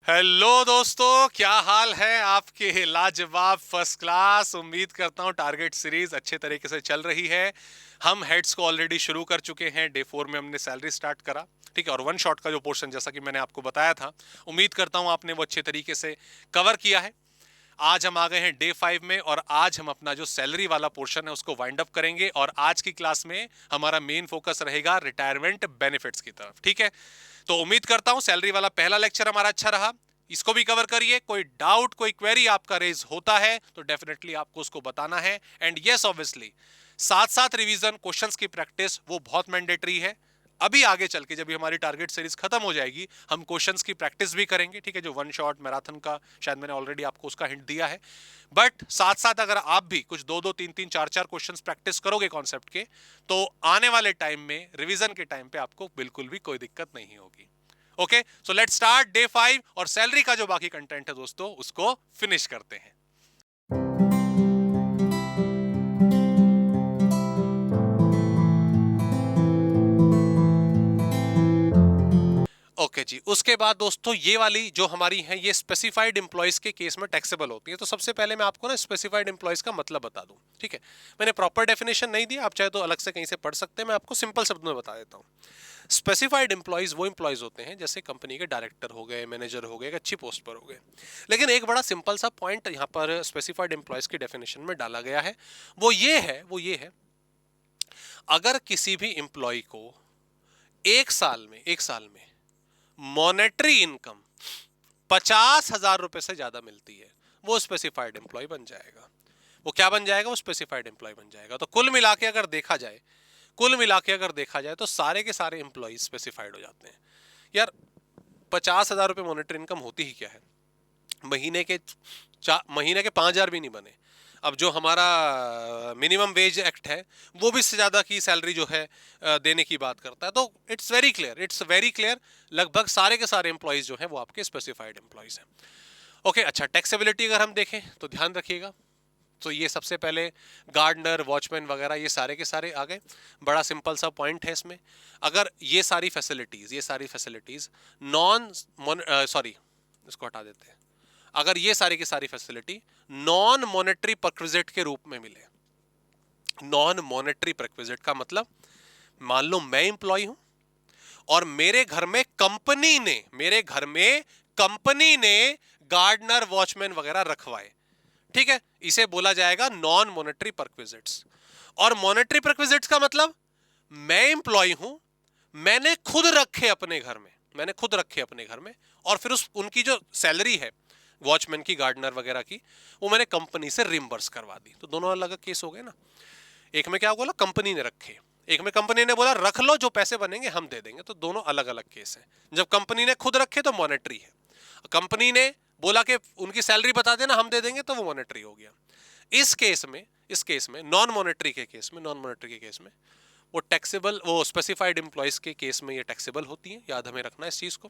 Hello दोस्तों, क्या हाल है आपके? लाजवाब, फर्स्ट क्लास। उम्मीद करता हूं टारगेट सीरीज अच्छे तरीके से चल रही है। हम हेड्स को ऑलरेडी शुरू कर चुके हैं। डे 4 में हमने सैलरी स्टार्ट करा, ठीक है। और वन शॉट का जो पोर्शन, जैसा कि मैंने आपको बताया था, उम्मीद करता हूं आपने वो अच्छे तरीके से कवर किया है। आज हम आ गए हैं डे 5 में और आज हम अपना जो सैलरी वाला पोर्शन है उसको वाइंड अप करेंगे। और आज की क्लास में हमारा मेन फोकस रहेगा रिटायरमेंट बेनिफिट्स की तरफ, ठीक है। तो उम्मीद करता हूं सैलरी वाला पहला लेक्चर हमारा अच्छा रहा। इसको भी कवर करिए। कोई डाउट, कोई क्वेरी आपका रेज होता है तो डेफिनेटली आपको उसको बताना है। एंड यस, ऑब्वियसली साथ साथ रिवीजन, क्वेश्चंस की प्रैक्टिस वो बहुत मैंडेटरी है। अभी आगे चल के जब भी हमारी टारगेट सीरीज खत्म हो जाएगी, हम क्वेश्चंस की प्रैक्टिस भी करेंगे, ठीक है। जो वन शॉट मैराथन का शायद मैंने ऑलरेडी आपको उसका हिंट दिया है। बट साथ साथ अगर आप भी कुछ दो दो तीन तीन चार चार क्वेश्चंस प्रैक्टिस करोगे कॉन्सेप्ट के, तो आने वाले टाइम में, रिवीजन के टाइम पे आपको बिल्कुल भी कोई दिक्कत नहीं होगी। Okay, so let's start day 5 और सैलरी का जो बाकी कंटेंट है दोस्तों, उसको फिनिश करते हैं। ओके जी, उसके बाद दोस्तों ये वाली जो हमारी है, ये स्पेसिफाइड एम्प्लॉयज के केस में टैक्सेबल होती है। तो सबसे पहले मैं आपको ना स्पेसिफाइड एम्प्लॉयज का मतलब बता दूं, ठीक है। मैंने प्रॉपर डेफिनेशन नहीं दी, आप चाहे तो अलग से कहीं से पढ़ सकते हैं, मैं आपको सिंपल शब्द में बता देता हूं। स्पेसिफाइड एम्प्लॉयज वो एम्प्लॉयज होते हैं जैसे कंपनी के डायरेक्टर हो गए, मैनेजर हो गए, एक अच्छी पोस्ट पर हो गए। लेकिन एक बड़ा सिंपल सा पॉइंट यहाँ पर स्पेसिफाइड एम्प्लॉयज की डेफिनेशन में डाला गया है। वो ये है, अगर किसी भी एम्प्लॉय को एक साल में मॉनेटरी इनकम 50,000 रुपए से ज्यादा मिलती है, वो स्पेसिफाइड एम्प्लॉय बन जाएगा। वो क्या बन जाएगा? वो स्पेसिफाइड एम्प्लॉय बन जाएगा। तो कुल मिला के अगर देखा जाए तो सारे के सारे एम्प्लॉय स्पेसिफाइड हो जाते हैं। यार, 50,000 रुपए मॉनेटरी इनकम होती ही क्या है? महीने के 5,000 भी नहीं बने। अब जो हमारा मिनिमम वेज एक्ट है, वो भी इससे ज्यादा की सैलरी जो है देने की बात करता है। तो इट्स वेरी क्लियर, लगभग सारे के सारे एम्प्लॉयज जो हैं वो आपके स्पेसिफाइड एम्प्लॉयज हैं। ओके, अच्छा, टैक्सेबिलिटी अगर हम देखें तो ध्यान रखिएगा। तो ये सबसे पहले गार्डनर, वॉचमैन वगैरह ये सारे के सारे आ गए। बड़ा सिंपल सा पॉइंट है इसमें। अगर ये सारी फैसिलिटीज नॉन सॉरी, इसको हटा देते हैं। अगर ये सारी की सारी फैसिलिटी नॉन मॉनेटरी परक्विजिट के रूप में मिले, नॉन मॉनेटरी परक्विजिट का मतलब, मान लो मैं इंप्लॉय हूं और मेरे घर में कंपनी ने गार्डनर, वॉचमैन वगैरह रखवाए, ठीक है। इसे बोला जाएगा नॉन मॉनेटरी परक्विजिट्स। और मॉनेटरी परक्विजिट्स का मतलब, मैं इंप्लॉय हूं, मैंने खुद रखे अपने घर में और फिर उनकी जो सैलरी है वॉचमैन की, गार्डनर वगैरह की, वो मैंने कंपनी से रिम्बर्स करवा दी। तो दोनों अलग अलग केस हो गए ना। एक में क्या बोला? कंपनी ने रखे। एक में कंपनी ने बोला रख लो, जो पैसे बनेंगे हम दे देंगे। तो दोनों अलग अलग केस हैं। जब कंपनी ने खुद रखे तो मॉनेटरी है। कंपनी ने बोला कि उनकी सैलरी बता देना, हम दे देंगे, तो वो मॉनेटरी हो गया। इस केस में नॉन मॉनेटरी के केस में वो टैक्सेबल, वो स्पेसिफाइड एम्प्लॉयज के केस में ये टैक्सेबल होती है। याद हमें रखना है इस चीज को।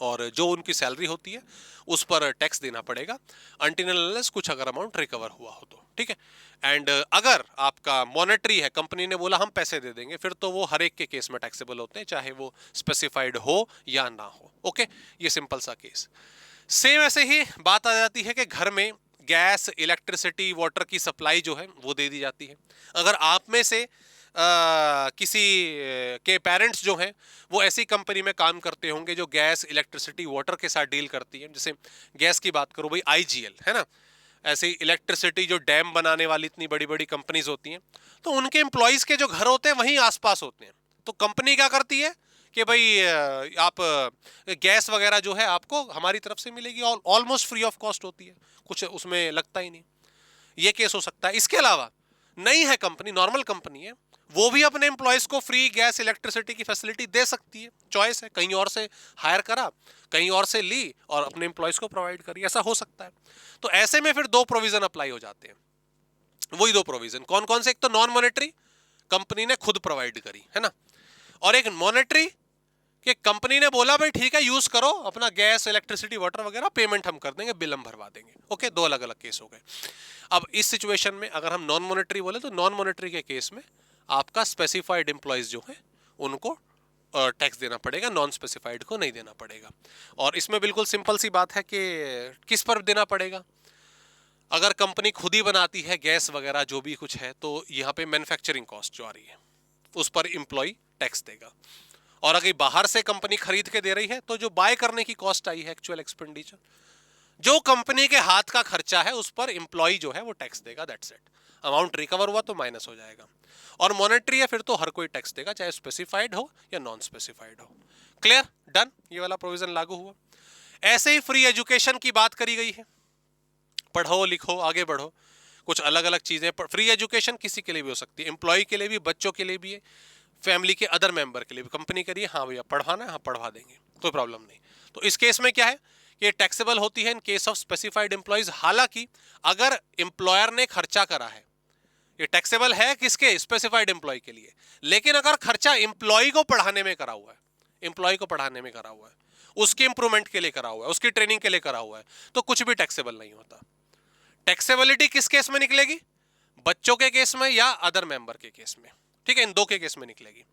और जो उनकी सैलरी होती है उस पर टैक्स देना पड़ेगा अनटिल अनलेस कुछ अगर अमाउंट रिकवर हुआ हो तो, ठीक है। एंड अगर आपका मॉनेटरी है, कंपनी ने बोला हम पैसे दे देंगे, फिर तो वो हर एक के केस में टैक्सेबल होते हैं, चाहे वो स्पेसिफाइड हो या ना हो। ओके, ये सिंपल सा केस। सेम ऐसे ही बात आ जाती है कि घर में गैस, इलेक्ट्रिसिटी, वाटर की सप्लाई जो है वो दे दी जाती है। अगर आप में से किसी के पेरेंट्स जो हैं वो ऐसी कंपनी में काम करते होंगे जो गैस, इलेक्ट्रिसिटी, वाटर के साथ डील करती है, जैसे गैस की बात करो भाई, आईजीएल है ना। ऐसे इलेक्ट्रिसिटी, जो डैम बनाने वाली इतनी बड़ी बड़ी कंपनीज होती हैं, तो उनके एम्प्लॉयज के जो घर होते हैं वहीं आसपास होते हैं। तो कंपनी क्या करती है कि भाई आप गैस वगैरह जो है आपको हमारी तरफ से मिलेगी, ऑलमोस्ट फ्री ऑफ कॉस्ट होती है, कुछ उसमें लगता ही नहीं। ये केस हो सकता है। इसके अलावा नहीं है कंपनी, नॉर्मल कंपनी है, वो भी अपने एम्प्लॉयज को फ्री गैस, इलेक्ट्रिसिटी की फैसिलिटी दे सकती है। चॉइस है, कहीं और से हायर करा, कहीं और से ली और अपने एम्प्लॉयज को प्रोवाइड करी, ऐसा हो सकता है। तो ऐसे में फिर दो प्रोविजन अप्लाई हो जाते हैं। वही दो प्रोविजन कौन कौन से? एक तो नॉन मॉनेटरी, कंपनी ने खुद प्रोवाइड करी है ना, और एक मॉनेटरी कि कंपनी ने बोला भाई ठीक है, यूज करो अपना गैस, इलेक्ट्रिसिटी, वाटर वगैरह, पेमेंट हम कर देंगे, बिल हम भरवा देंगे। ओके, दो अलग अलग केस हो गए। अब इस सिचुएशन में अगर हम नॉन मॉनेटरी बोले तो नॉन मॉनेटरी के केस में आपका स्पेसिफाइड एम्प्लॉयज जो है उनको टैक्स देना पड़ेगा, नॉन स्पेसिफाइड को नहीं देना पड़ेगा। और इसमें बिल्कुल सिंपल सी बात है कि किस पर देना पड़ेगा। अगर कंपनी खुद ही बनाती है गैस वगैरह जो भी कुछ है, तो यहाँ पे मैन्युफैक्चरिंग कॉस्ट जो आ रही है उस पर एम्प्लॉय टैक्स देगा। और अगर बाहर से कंपनी खरीद के दे रही है तो जो बाय करने की कॉस्ट आई है, एक्चुअल एक्सपेंडिचर, जो कंपनी के हाथ का खर्चा है, उस पर एम्प्लॉय जो है वो टैक्स देगा। That's it. अमाउंट रिकवर हुआ तो माइनस हो जाएगा। और मॉनेटरी है फिर तो हर कोई टैक्स देगा, चाहे स्पेसिफाइड हो या नॉन स्पेसिफाइड हो। क्लियर? डन? ये वाला प्रोविजन लागू हुआ। ऐसे ही फ्री एजुकेशन की बात करी गई है। पढ़ो लिखो आगे बढ़ो, कुछ अलग अलग चीजें। फ्री एजुकेशन किसी के लिए भी हो सकती है, एम्प्लॉय के लिए भी, बच्चों के लिए भी है, फैमिली के अदर मेंबर के लिए भी। कंपनी करिए, हाँ भैया पढ़वाना है, हाँ पढ़वा देंगे, कोई प्रॉब्लम नहीं। तो इस केस में क्या है, ये टैक्सेबल होती है in case of specified employees. हालांकि अगर एम्प्लॉयर ने खर्चा करा है, ये टैक्सेबल है किसके, स्पेसिफाइड एम्प्लॉय के लिए। लेकिन अगर खर्चा एम्प्लॉय को पढ़ाने में करा हुआ है, एम्प्लॉय को पढ़ाने में करा हुआ है, उसके इंप्रूवमेंट के लिए करा हुआ है, उसकी ट्रेनिंग के लिए करा हुआ है, तो कुछ भी टैक्सेबल नहीं होता। टैक्सेबिलिटी किस केस में निकलेगी, बच्चों के केस में या अदर मेंबर के केस में। ठीक है, इन दो के केस में निकलेगी।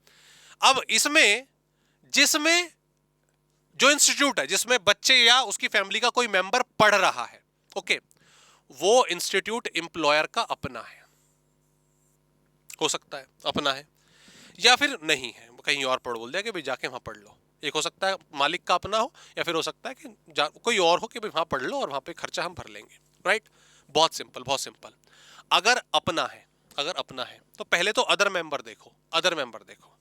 अब इसमें जिसमें जो इंस्टीट्यूट है जिसमें बच्चे या उसकी फैमिली का कोई मेंबर पढ़ रहा है, ओके, वो इंस्टीट्यूट एम्प्लॉयर का अपना है, हो सकता है अपना है या फिर नहीं है, कहीं और पढ़ बोल दिया कि भाई जाके वहां पढ़ लो। एक हो सकता है मालिक का अपना हो, या फिर हो सकता है कि कोई और हो कि भाई वहां पढ़ लो और वहां पे खर्चा हम भर लेंगे। राइट? बहुत सिंपल, बहुत सिंपल। अगर अपना है, अगर अपना है तो पहले तो अदर मेंबर देखो, अदर मेंबर देखो,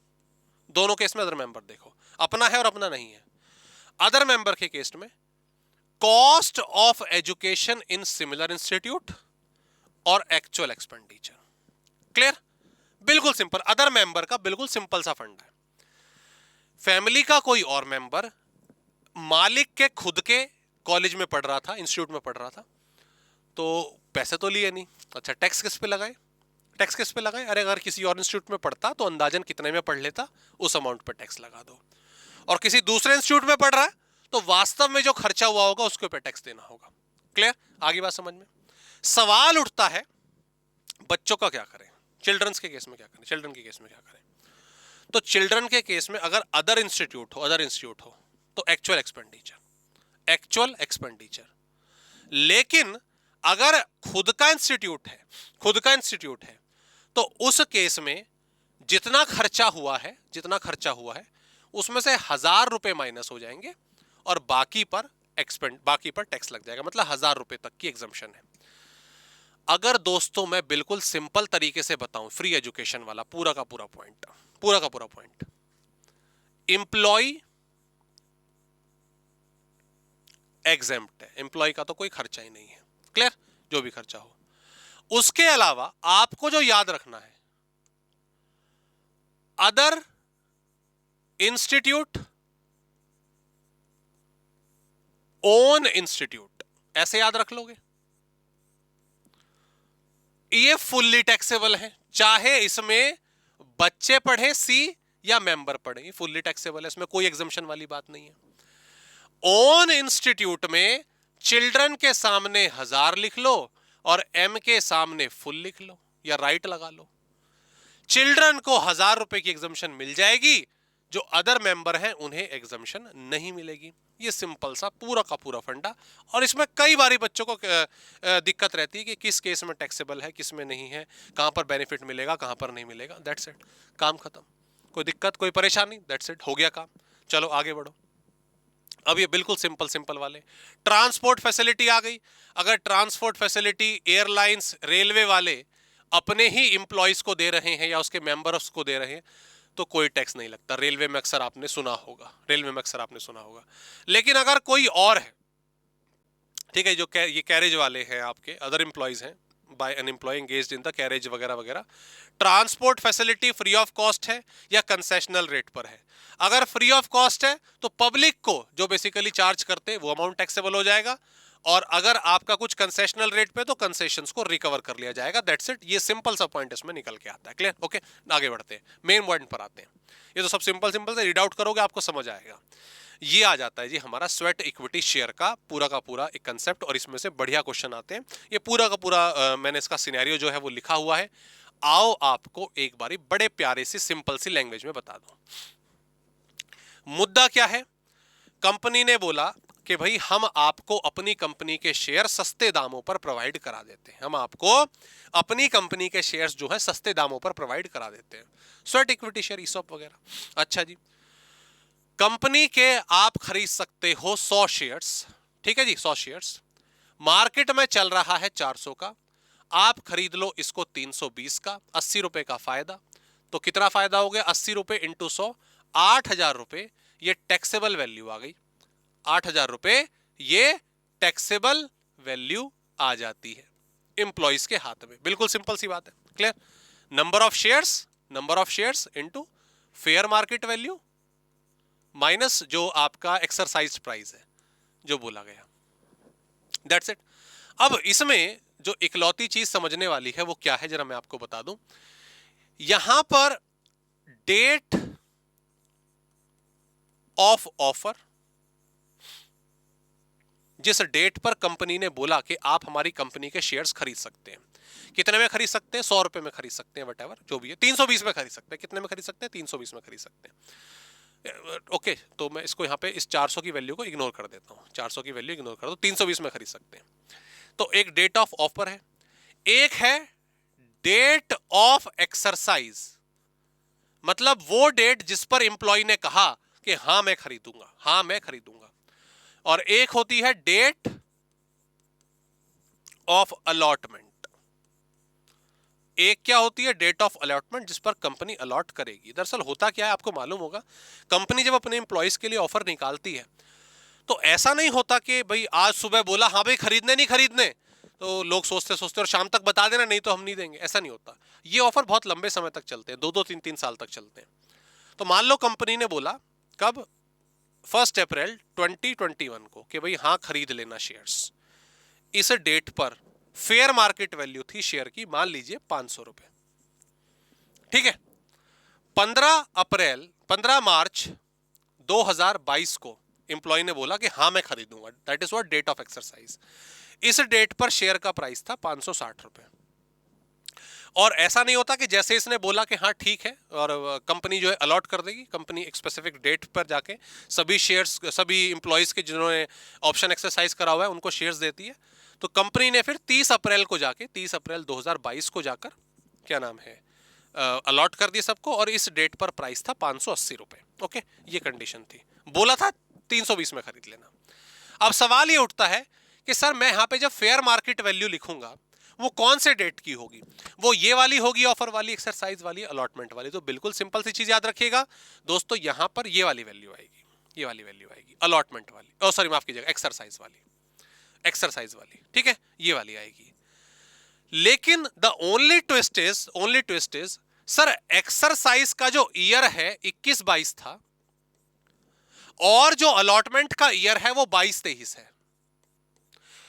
दोनों केस में अदर मेंबर देखो। अपना है और अपना नहीं है। अदर मेंबर के केस में cost of education in similar institute और एक्चुअल एक्सपेंडिचर। क्लियर? बिल्कुल सिंपल। अदर मेंबर का बिल्कुल सिंपल सा फंड है। फैमिली का कोई और मेंबर मालिक के खुद के कॉलेज में पढ़ रहा था, इंस्टीट्यूट में पढ़ रहा था, तो पैसे तो लिए नहीं। अच्छा, टैक्स किस पे लगाए, टैक्स किस पे लगाए? अरे अगर किसी और इंस्टीट्यूट में पढ़ता तो अंदाजन कितने में पढ़ लेता, उस अमाउंट पर टैक्स लगा दो। और किसी दूसरे इंस्टीट्यूट में पढ़ रहा है तो वास्तव में जो खर्चा हुआ होगा उसके ऊपर टैक्स देना होगा। क्लियर? आगे बात समझ में? सवाल उठता है बच्चों का क्या करें, चिल्ड्रंस के केस में क्या करें, चिल्ड्रन के केस में क्या करें। तो चिल्ड्रन के केस में अगर अदर इंस्टीट्यूट हो, अदर इंस्टीट्यूट हो तो एक्चुअल एक्सपेंडिचर, एक्चुअल एक्सपेंडिचर। लेकिन अगर खुद का इंस्टीट्यूट है, खुद का इंस्टीट्यूट है, तो उस केस में जितना खर्चा हुआ है, जितना खर्चा हुआ है उसमें से 1,000 रुपए माइनस हो जाएंगे और बाकी पर बाकी पर टैक्स लग जाएगा। मतलब 1,000 रुपए तक की एग्जम्पशन है। अगर दोस्तों मैं बिल्कुल सिंपल तरीके से बताऊं, फ्री एजुकेशन वाला पूरा का पूरा पॉइंट, पूरा का पूरा पॉइंट, एम्प्लॉय एग्जेम्प्ट है, एम्प्लॉय का तो कोई खर्चा ही नहीं है। क्लियर? जो भी खर्चा हो। उसके अलावा आपको जो याद रखना है, अदर इंस्टीट्यूट, ओन इंस्टीट्यूट, ऐसे याद रख लोगे। ये फुल्ली टैक्सेबल है, चाहे इसमें बच्चे पढ़े सी या मेंबर पढ़े, ये फुल्ली टैक्सेबल है, इसमें कोई एग्जम्पशन वाली बात नहीं है। ओन इंस्टीट्यूट में चिल्ड्रन के सामने 1,000 लिख लो और एम के सामने फुल लिख लो या राइट लगा लो। चिल्ड्रन को 1,000 रुपए की एग्जम्पशन मिल जाएगी, जो अदर मेंबर हैं उन्हें एग्जम्पशन नहीं मिलेगी। ये सिंपल सा पूरा का पूरा फंडा। और इसमें कई बारी बच्चों को दिक्कत रहती है कि किस केस में टैक्सेबल है, किस में नहीं है, कहां पर बेनिफिट मिलेगा, कहां पर नहीं मिलेगा। दैट्स इट, काम खत्म। कोई दिक्कत, कोई परेशानी, दैट्स इट, हो गया काम। चलो आगे बढ़ो। अब ये बिल्कुल सिंपल सिंपल वाले, ट्रांसपोर्ट फैसिलिटी आ गई। अगर ट्रांसपोर्ट फैसिलिटी एयरलाइंस, रेलवे वाले अपने ही इंप्लॉइज को दे रहे हैं या उसके मेंबर्स को दे रहे हैं तो कोई टैक्स नहीं लगता। रेलवे में अक्सर आपने सुना होगा, रेलवे में अक्सर आपने सुना होगा। लेकिन अगर कोई और है, ठीक है, जो ये कैरेज वाले हैं, आपके अदर इंप्लॉइज हैं, by an employ engaged in the carriage वगैरह वगैरह, transport facility free of cost है या कंसेशनल रेट पर है। अगर फ्री ऑफ कॉस्ट है तो पब्लिक को जो बेसिकली चार्ज करते हैं वो अमाउंट टैक्सेबल हो जाएगा, और अगर आपका कुछ कंसेशनल रेट पे तो कंसेशंस को रिकवर कर लिया जाएगा। That's it. ये सिंपल सा पॉइंट इसमें निकल के आता है। क्लियर? ओके, आगे बढ़ते हैं, मेन पॉइंट पर आते हैं। ये तो सब सिंपल सिंपल से रीड आउट करोगे आपको समझ आएगा। ये आ जाता है जी हमारा स्वेट इक्विटी शेयर का पूरा एक कंसेप्ट, और इसमें से बढ़िया क्वेश्चन आते हैं। ये पूरा का पूरा मैंने इसका सिनेरियो जो है वो लिखा हुआ है। आओ आपको एक बारी बड़े प्यारे से सिंपल सी लैंग्वेज में बता दूं। मुद्दा क्या है? कंपनी ने बोला कि भाई हम आपको अपनी कंपनी के शेयर सस्ते दामों पर प्रोवाइड करा देते हैं, हम आपको अपनी कंपनी के शेयर्स जो है सस्ते दामों पर प्रोवाइड करा देते हैं, स्वेट इक्विटी शेयर, ईसॉप वगैरह। अच्छा जी, कंपनी के आप खरीद सकते हो 100 शेयर्स, ठीक है जी, 100 शेयर्स, मार्केट में चल रहा है 400 का, आप खरीद लो इसको 320 का, 80 रुपए का फायदा। तो कितना फायदा हो गया? 80 रुपए इंटू 100, 8,000 रुपए, ये टैक्सेबल वैल्यू आ गई। 8,000 रुपए ये टैक्सेबल वैल्यू आ जाती है एम्प्लॉइज के हाथ में। बिल्कुल सिंपल सी बात है, clear? Number of shares into fair market value minus जो आपका एक्सरसाइज प्राइस है जो बोला गया, दैट्स इट। अब इसमें जो इकलौती चीज समझने वाली है वो क्या है, जरा मैं आपको बता दूं। यहां पर डेट ऑफ ऑफर, जिस डेट पर कंपनी ने बोला कि आप हमारी कंपनी के शेयर्स खरीद सकते हैं, कितने में खरीद सकते हैं? 100 रुपए में खरीद सकते हैं, वट एवर जो भी है, 320 में खरीद सकते हैं। कितने में खरीद सकते हैं? 320 में खरीद सकते हैं। ओके, तो मैं इसको यहां पे इस 400 की वैल्यू को इग्नोर कर देता हूं, 400 की वैल्यू इग्नोर कर दो, 320 में खरीद सकते हैं। तो एक डेट ऑफ ऑफर है, एक है डेट ऑफ एक्सरसाइज, मतलब वो डेट जिस पर एम्प्लॉय ने कहा कि हां मैं खरीदूंगा, हां मैं खरीदूंगा। और एक होती है डेट ऑफ अलॉटमेंट। एक क्या होती है? डेट ऑफ अलॉटमेंट, जिस पर कंपनी अलॉट करेगी। दरअसल होता क्या है आपको मालूम होगा, कंपनी जब अपने एम्प्लॉयज के लिए ऑफर निकालती है तो ऐसा नहीं होता कि भाई आज सुबह बोला हाँ भाई खरीदने नहीं खरीदने, तो लोग सोचते सोचते और शाम तक बता देना नहीं तो हम नहीं देंगे, ऐसा नहीं होता। ये ऑफर बहुत लंबे समय तक चलते हैं, 2-2, 3-3 साल तक चलते हैं। तो मान लो कंपनी ने बोला कब? 1 अप्रैल 2021 को कि भाई हाँ खरीद लेना शेयर्स। इस डेट पर फेयर मार्केट वैल्यू थी शेयर की, मान लीजिए 500 रुपए, ठीक है। 15 मार्च 2022 को एम्प्लॉय ने बोला कि हाँ मैं खरीदूंगा, that is what date of exercise. इस डेट पर शेयर का प्राइस था 560 रुपए। और ऐसा नहीं होता कि जैसे इसने बोला कि हाँ ठीक है और कंपनी जो है अलॉट कर देगी, कंपनी एक स्पेसिफिक डेट पर जाके सभी शेयर्स, सभी एम्प्लॉयज के जिन्होंने ऑप्शन एक्सरसाइज करा हुआ है उनको शेयर्स देती है। तो कंपनी ने फिर 30 अप्रैल को जाके, 30 अप्रैल 2022 को जाकर क्या नाम है अलॉट कर दिया सबको, और इस डेट पर प्राइस था 580 रुपए। ओके, ये कंडीशन थी, बोला था 320 में खरीद लेना। अब सवाल ये उठता है कि सर मैं यहां पे जब फेयर मार्केट वैल्यू लिखूंगा वो कौन से डेट की होगी? वो ये वाली होगी, ऑफर वाली, एक्सरसाइज वाली, अलॉटमेंट वाली? तो बिल्कुल सिंपल सी चीज याद रखिएगा दोस्तों, यहां पर ये वाली वैल्यू आएगी, ये वाली वैल्यू आएगी अलॉटमेंट वाली, ओ सॉरी माफ कीजिएगा, एक्सरसाइज वाली, एक्सरसाइज वाली, ठीक है, ये वाली आएगी। लेकिन the only twist is sir exercise का जो ईयर है 21-22 था और जो अलॉटमेंट का ईयर है वो 22-23 है।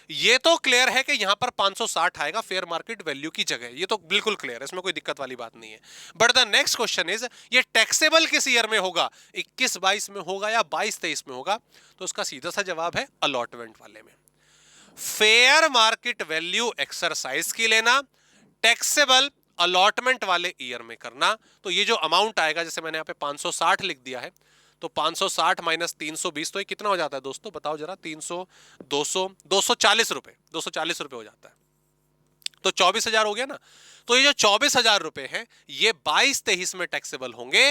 ये तो क्लियर है कि यहां पर 560 आएगा फेयर मार्केट वैल्यू की जगह, ये तो बिल्कुल क्लियर है, इसमें कोई दिक्कत वाली बात नहीं है। But the next question is ये टैक्सेबल किस ईयर में होगा? 21-22 में होगा या 22-23 में होगा? तो उसका सीधा सा जवाब है अलॉटमेंट वाले में। फेयर मार्केट वैल्यू एक्सरसाइज की लेना, टैक्सेबल अलॉटमेंट वाले ईयर में करना। तो ये जो अमाउंट आएगा, जैसे मैंने यहां पे 560 लिख दिया है, तो 560 माइनस 320, तो ये कितना हो जाता है दोस्तों बताओ जरा? 300, 200, 240 रुपए, 240 रुपए हो जाता है। तो 24,000 हो गया ना। तो ये जो 24,000 रुपए हैं ये 22-23 में टैक्सेबल होंगे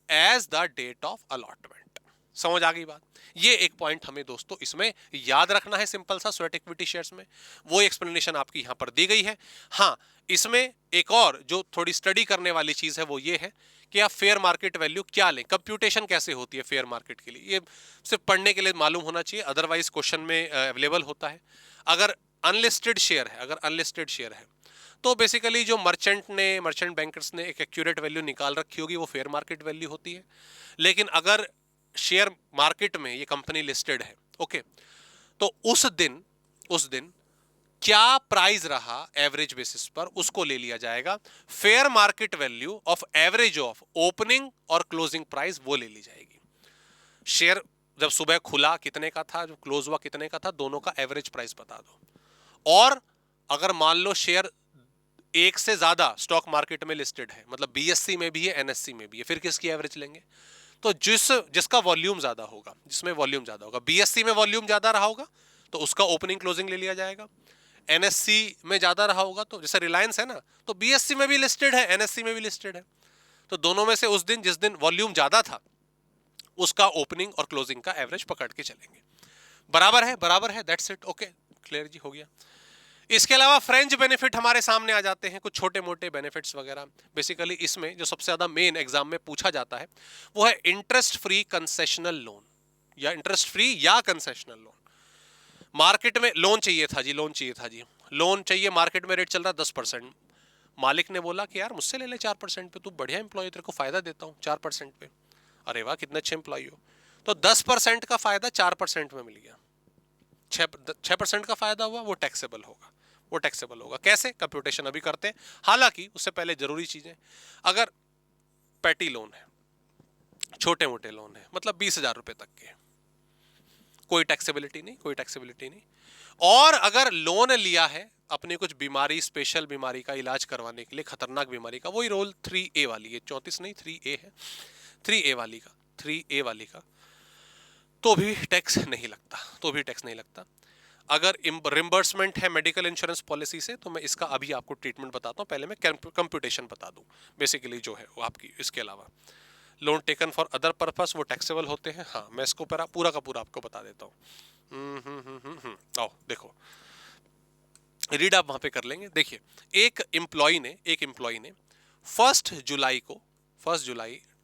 as the date of allotment. समझ आ गई बात? ये एक पॉइंट हमें दोस्तों इसमें याद रखना है, सिंपल सा स्वेट इक्विटी शेयर्स में वो एक्सप्लेनेशन आपकी यहां पर दी गई है। हाँ, इसमें एक और जो थोड़ी स्टडी करने वाली चीज है वो ये है कि आप फेयर मार्केट वैल्यू क्या लें, कंप्यूटेशन कैसे होती है फेयर मार्केट के लिए, ये सिर्फ पढ़ने के लिए मालूम होना चाहिए, अदरवाइज क्वेश्चन में अवेलेबल होता है। अगर अनलिस्टेड शेयर है, अगर अनलिस्टेड शेयर है तो बेसिकली जो मर्चेंट बैंकर्स ने एक एक्यूरेट वैल्यू निकाल रखी होगी वो फेयर मार्केट वैल्यू होती है। लेकिन अगर शेयर मार्केट में ये कंपनी लिस्टेड है, ओके, तो उस दिन क्या प्राइस रहा एवरेज बेसिस पर उसको ले लिया जाएगा, fair market value of average of opening और क्लोजिंग प्राइस वो ले ली जाएगी। शेयर जब सुबह खुला कितने का था, जब क्लोज हुआ कितने का था, दोनों का एवरेज प्राइस बता दो। और अगर मान लो शेयर एक से ज्यादा स्टॉक मार्केट में लिस्टेड है, मतलब बीएससी में भी है, एनएससी में भी है, फिर किसकी एवरेज लेंगे? तो जिसका वॉल्यूम ज्यादा होगा, जिसमें वॉल्यूम ज्यादा होगा, बीएससी में वॉल्यूम ज्यादा रहा होगा तो उसका ओपनिंग क्लोजिंग ले लिया जाएगा। एनएससी में ज्यादा रहा होगा, तो जैसे रिलायंस है ना, तो बीएससी में भी लिस्टेड है, एनएससी में भी लिस्टेड है, तो दोनों में से उस दिन जिस दिन वॉल्यूम ज्यादा था उसका ओपनिंग और क्लोजिंग का एवरेज पकड़ के चलेंगे। बराबर है, दैट्स इट, ओके, क्लियर जी, हो गया। इसके अलावा फ्रेंच बेनिफिट हमारे सामने आ जाते हैं, कुछ छोटे मोटे बेनिफिट्स वगैरह। बेसिकली इसमें जो सबसे ज्यादा मेन एग्जाम में पूछा जाता है वो है इंटरेस्ट फ्री कंसेशनल लोन, या इंटरेस्ट फ्री या कंसेशनल लोन। मार्केट में लोन चाहिए था जी, लोन चाहिए, मार्केट में रेट चल रहा 10%। मालिक ने बोला कि यार मुझसे ले ले 4% पे, तू बढ़िया एम्प्लॉय, तेरे को फायदा देता हूँ 4% पे। अरे वाह, कितने अच्छे एम्प्लॉय हो। तो 10% का फायदा 4% में मिल गया, 6% का फायदा हुआ, वो टैक्सेबल होगा। कैसे, कंप्यूटेशन अभी करते हैं। हालांकि उससे पहले जरूरी चीजें, अगर पैटी लोन है, छोटे मोटे लोन है, मतलब 20,000 रुपए तक के, कोई टैक्सेबिलिटी नहीं। और अगर लोन लिया है अपनी कुछ बीमारी, स्पेशल बीमारी का इलाज करवाने के लिए, खतरनाक बीमारी का, वही रोल 3A वाली है, 34 नहीं 3A है, 3A वाली का, तो भी टैक्स नहीं लगता। अगर रिम्बर्समेंट है मेडिकल इंश्योरेंस पॉलिसी से, तो मैं इसका अभी आपको ट्रीटमेंट बताता हूं, पहले मैं कंप्यूटेशन बता दूं बेसिकली जो है वो आपकी। इसके अलावा loan taken for other purpose वो टैक्सेबल होते हैं। हाँ, मैं इसको पूरा का पूरा आपको बता देता हूँ। आओ देखो, रीड आप वहां पे कर लेंगे। देखिए, एक एम्प्लॉय ने 1 जुलाई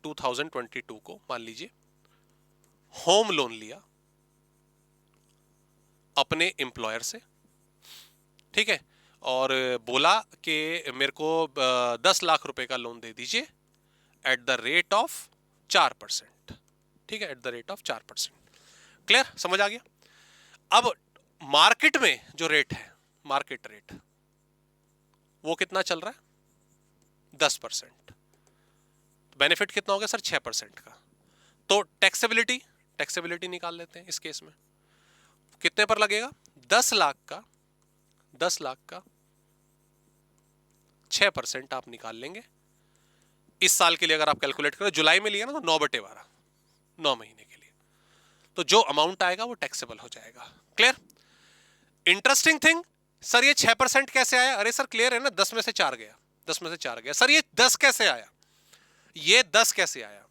2022 को मान लीजिए होम लोन लिया अपने एम्प्लॉयर से, ठीक है, और बोला कि मेरे को 10 लाख रुपए का लोन दे दीजिए एट द रेट ऑफ 4%, ठीक है, at the rate of 4%। Clear, समझ आ गया। अब मार्केट में जो रेट है, मार्केट रेट वो कितना चल रहा है, 10%। बेनिफिट कितना हो गया सर, 6% का। तो टैक्सेबिलिटी निकाल लेते हैं इस केस में। कितने पर लगेगा, 10 लाख का 6% आप निकाल लेंगे। इस साल के लिए अगर आप कैलकुलेट करें, जुलाई में लिया ना, तो 9/12, 9 महीने के लिए, तो जो अमाउंट आएगा वो टैक्सेबल हो जाएगा। क्लियर। इंटरेस्टिंग थिंग, सर ये 6% कैसे आया? अरे सर क्लियर है ना, 10 में से 4 गया, 10 में से 4 गया। सर ये 10 कैसे आया? ये 10 कैसे आया?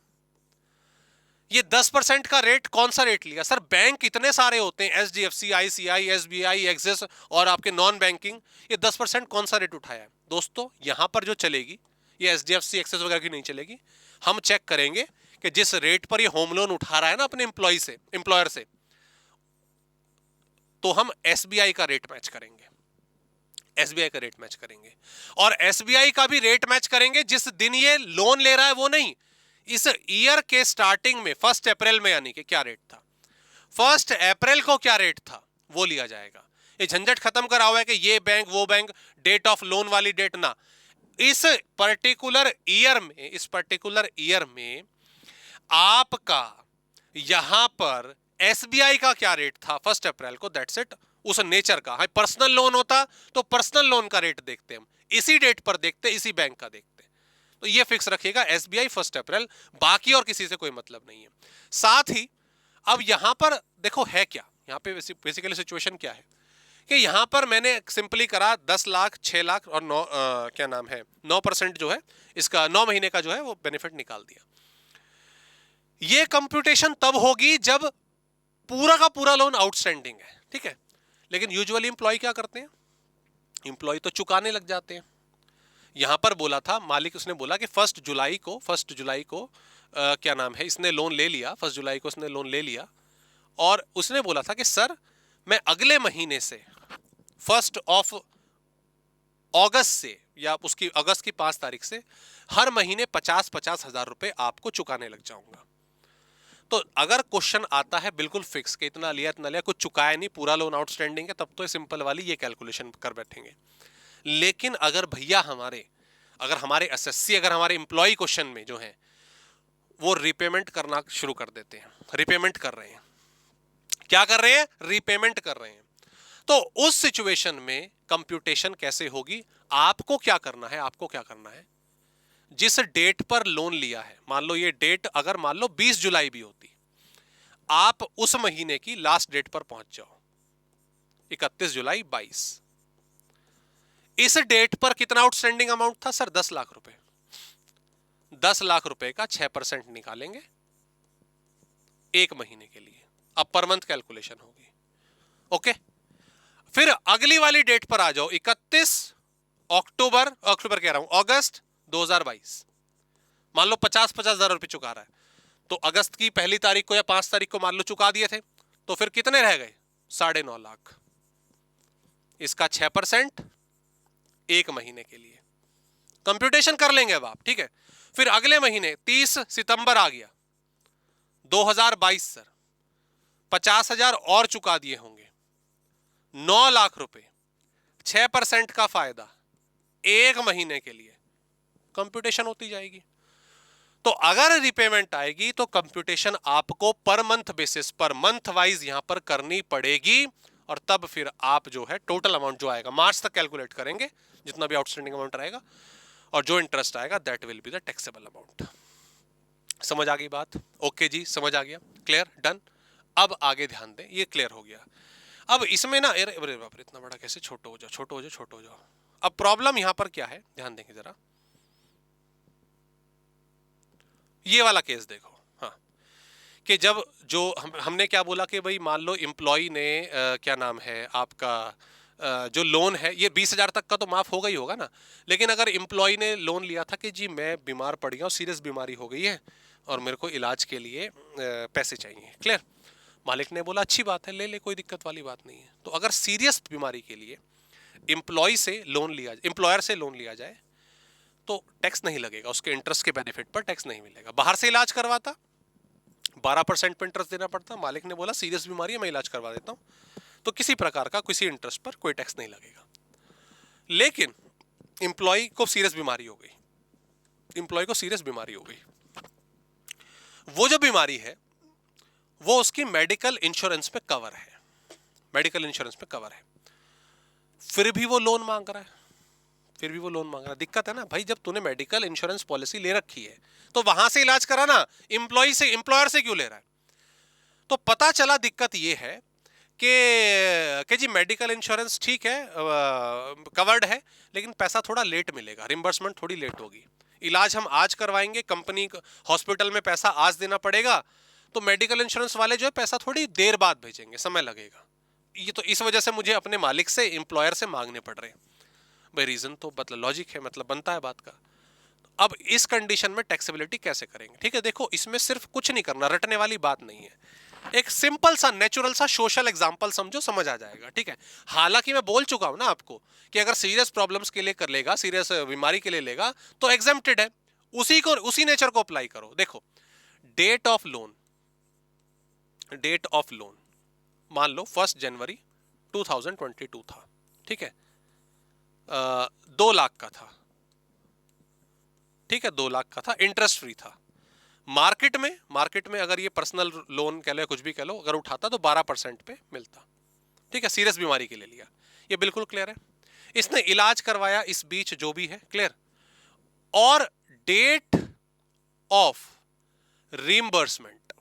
ये 10% का रेट, कौन सा रेट लिया? सर बैंक इतने सारे होते हैं, एचडीएफसी, आईसीआई, एसबीआई, एक्सिस और आपके नॉन बैंकिंग, ये 10% कौन सा रेट उठाया है? दोस्तों यहां पर जो चलेगी, ये एचडीएफसी, एक्सिस वगैरह की नहीं चलेगी। हम चेक करेंगे कि जिस रेट पर ये होम लोन उठा रहा है ना अपने एम्प्लॉयर से, तो हम एसबीआई का रेट मैच करेंगे, और एसबीआई का भी रेट मैच करेंगे जिस दिन ये लोन ले रहा है, वो नहीं, इस ईयर के स्टार्टिंग में 1 अप्रैल में, यानी कि क्या रेट था 1 अप्रैल को, क्या रेट था वो लिया जाएगा। ये झंझट खत्म करा हुआ है कि ये बैंक वो बैंक, डेट ऑफ लोन वाली डेट ना, इस पर्टिकुलर ईयर में आपका यहां पर एसबीआई का क्या रेट था 1 अप्रैल को, दैट्स इट, उस नेचर का। पर्सनल लोन होता तो पर्सनल लोन का रेट देखते हम, इसी डेट पर देखते, इसी बैंक का देखते। तो ये फिक्स रखिएगा, एसबीआई 1 अप्रैल, बाकी और किसी से कोई मतलब नहीं है। साथ ही अब यहां पर देखो है क्या, यहां पे बेसिकली सिचुएशन क्या है कि यहां पर मैंने सिंपली करा 10 लाख, 6 लाख और 9% जो है इसका, 9 महीने का जो है वो बेनिफिट निकाल दिया। ये कंप्यूटेशन तब होगी जब पूरा का पूरा लोन आउटस्टैंडिंग है, ठीक है। लेकिन यूजुअली एम्प्लॉय क्या करते हैं, एम्प्लॉय तो चुकाने लग जाते हैं। यहां पर बोला था मालिक, उसने बोला कि 1 जुलाई को क्या नाम है, इसने लोन ले लिया, 1 जुलाई को इसने लोन ले लिया, और उसने बोला था कि सर मैं अगले महीने से 1 अगस्त से, या उसकी अगस्त की 5 तारीख से हर महीने 50-50 हजार रुपए आपको चुकाने लग जाऊंगा। तो अगर क्वेश्चन आता है बिल्कुल फिक्स कि इतना लिया, कुछ चुकाया नहीं, पूरा लोन आउटस्टैंडिंग है, तब तो सिंपल वाली ये कैलकुलेशन कर बैठेंगे। लेकिन अगर भैया अगर हमारे एसएससी, अगर हमारे एम्प्लॉय क्वेश्चन में जो है वो रीपेमेंट करना शुरू कर देते हैं, रीपेमेंट कर रहे हैं, क्या कर रहे हैं, रीपेमेंट कर रहे हैं, तो उस सिचुएशन में कंप्यूटेशन कैसे होगी? आपको क्या करना है, जिस डेट पर लोन लिया है, मान लो ये डेट अगर मान लो 20 जुलाई भी होती, आप उस महीने की लास्ट डेट पर पहुंच जाओ 31 जुलाई 22। इस डेट पर कितना आउटस्टैंडिंग अमाउंट था सर? 10 लाख रुपए। 10 लाख रुपए का 6% निकालेंगे एक महीने के लिए। अब पर मंथ कैलकुलेशन होगी। ओके, फिर अगली वाली डेट पर आ जाओ 31 अक्टूबर कह रहा हूं, अगस्त 2022। मान लो 50-50 हजार रुपए चुका रहा है, तो अगस्त की पहली तारीख को या 5 तारीख को मान लो चुका दिए थे, तो फिर कितने रह गए? 9.5 लाख। इसका 6% एक महीने के लिए। कंप्यूटेशन कर लेंगे अब आप, ठीक है। फिर अगले महीने 30 सितंबर आ गया 2022 सर, 50,000 और चुका दिए होंगे, 9 लाख रुपए, 6% का फायदा एक महीने के लिए। कंप्यूटेशन होती जाएगी। तो अगर रिपेमेंट आएगी तो कंप्यूटेशन आपको पर मंथ बेसिस पर, मंथ वाइज यहां पर करनी पड़ेगी, और तब फिर आप जो है टोटल अमाउंट जो आएगा मार्च तक कैलकुलेट करेंगे, जितना भी आउटस्टैंडिंग अमाउंट रहेगा, और जो इंटरेस्ट आएगा that will be the taxable amount. समझ आ गई बात? ओके जी, समझ आ गया, क्लियर, डन। अब आगे ध्यान दें, ये क्लियर हो गया। अब इसमें ना, अरे बाप रे, इतना बड़ा कैसे? छोटो हो जाओ, छोटो हो जाओ, छोटो हो जाओ। अब प्रॉब्लम यहां पर क्या है, ध्यान देंगे जरा, ये वाला केस देखो। हाँ, कि जब जो हमने क्या बोला कि भाई मान लो एम्प्लॉय ने क्या नाम है आपका, जो लोन है ये 20,000 तक का तो माफ होगा ही होगा ना, लेकिन अगर एम्प्लॉय ने लोन लिया था कि जी मैं बीमार पड़ गया हूँ, सीरियस बीमारी हो गई है और मेरे को इलाज के लिए पैसे चाहिए, क्लियर। मालिक ने बोला अच्छी बात है, ले ले, कोई दिक्कत वाली बात नहीं है। तो अगर सीरियस बीमारी के लिए एम्प्लॉय से लोन लिया, एम्प्लॉयर से लोन लिया जाए तो टैक्स नहीं लगेगा, उसके इंटरेस्ट के बेनिफिट पर टैक्स नहीं मिलेगा। बाहर से इलाज करवाता 12% पे इंटरेस्ट देना पड़ता, मालिक ने बोला सीरियस बीमारी है मैं इलाज करवा देता हूं, तो किसी प्रकार का किसी इंटरेस्ट पर कोई टैक्स नहीं लगेगा। लेकिन इंप्लॉय को सीरियस बीमारी हो गई, इंप्लॉय को सीरियस बीमारी हो गई, वो जो बीमारी है वो उसकी मेडिकल इंश्योरेंस पे कवर है, मेडिकल इंश्योरेंस पे कवर है, फिर भी वो लोन मांग रहा है, फिर भी वो लोन मांग रहा है। दिक्कत है ना भाई, जब तूने मेडिकल इंश्योरेंस पॉलिसी ले रखी है तो वहां से इलाज करा ना, एम्प्लॉय से, एम्प्लॉयर से क्यों ले रहा है? तो पता चला दिक्कत ये है कि जी मेडिकल इंश्योरेंस ठीक है, कवर्ड है, लेकिन पैसा थोड़ा लेट मिलेगा, रिम्बर्समेंट थोड़ी लेट होगी, इलाज हम आज करवाएंगे, कंपनी हॉस्पिटल में पैसा आज देना पड़ेगा, तो मेडिकल इंश्योरेंस वाले जो है पैसा थोड़ी देर बाद भेजेंगे, समय लगेगा। ये तो इस वजह से मुझे अपने मालिक से, एम्प्लॉयर से मांगने पड़ रहे हैं। भाई रीजन तो मतलब लॉजिक है, मतलब बनता है बात का। अब इस कंडीशन में टैक्सेबिलिटी कैसे करेंगे? ठीक है, देखो इसमें सिर्फ कुछ नहीं करना, रटने वाली बात नहीं है, एक सिंपल सा नेचुरल सा सोशल एग्जांपल समझो, समझ आ जाएगा, ठीक है। हालांकि मैं बोल चुका हूं ना आपको कि अगर सीरियस प्रॉब्लम्स के लिए कर लेगा, सीरियस बीमारी के लिए लेगा तो एग्जेम्प्टेड है, उसी नेचर को अप्लाई करो। देखो date of loan, date of loan मान लो 1 जनवरी 2022 था, ठीक है, 2 लाख का था, ठीक है, 2 लाख का था, इंटरेस्ट फ्री था। मार्केट में अगर ये पर्सनल लोन कह लो, कुछ भी कह लो, अगर उठाता तो 12% पे मिलता, ठीक है, सीरियस बीमारी के लिए लिया, ये बिल्कुल क्लियर है। इसने इलाज करवाया इस बीच जो भी है, क्लियर। और डेट ऑफ रीइंबर्समेंट,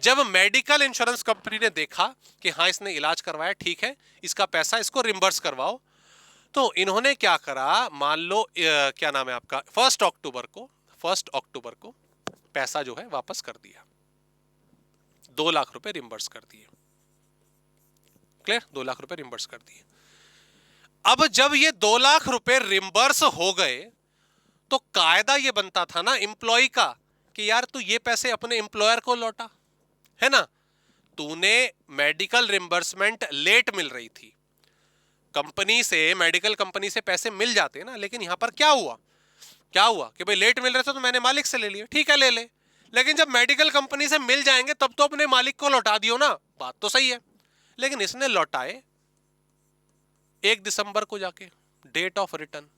जब मेडिकल इंश्योरेंस कंपनी ने देखा कि हाँ इसने इलाज करवाया, ठीक है, इसका पैसा इसको रिम्बर्स करवाओ, तो इन्होंने क्या करा, मान लो क्या नाम है आपका, 1 अक्टूबर को पैसा जो है वापस कर दिया, 2 लाख रुपए रिम्बर्स कर दिए, क्लियर, 2 लाख रुपए रिम्बर्स कर दिए। अब जब ये 2 लाख रुपए रिम्बर्स हो गए तो कायदा ये बनता था ना एम्प्लॉय का कि यार तू ये पैसे अपने एम्प्लॉयर को लौटा, है ना, तूने मेडिकल रिम्बर्समेंट लेट मिल रही थी, कंपनी से, मेडिकल कंपनी से पैसे मिल जाते ना, लेकिन यहां पर क्या हुआ कि भाई लेट मिल रहे थे तो मैंने मालिक से ले लिया, ठीक है ले ले, लेकिन जब मेडिकल कंपनी से मिल जाएंगे तब तो अपने मालिक को लौटा दियो ना, बात तो सही है। लेकिन इसने लौटाए 1 दिसंबर को जाके, डेट ऑफ रिटर्न,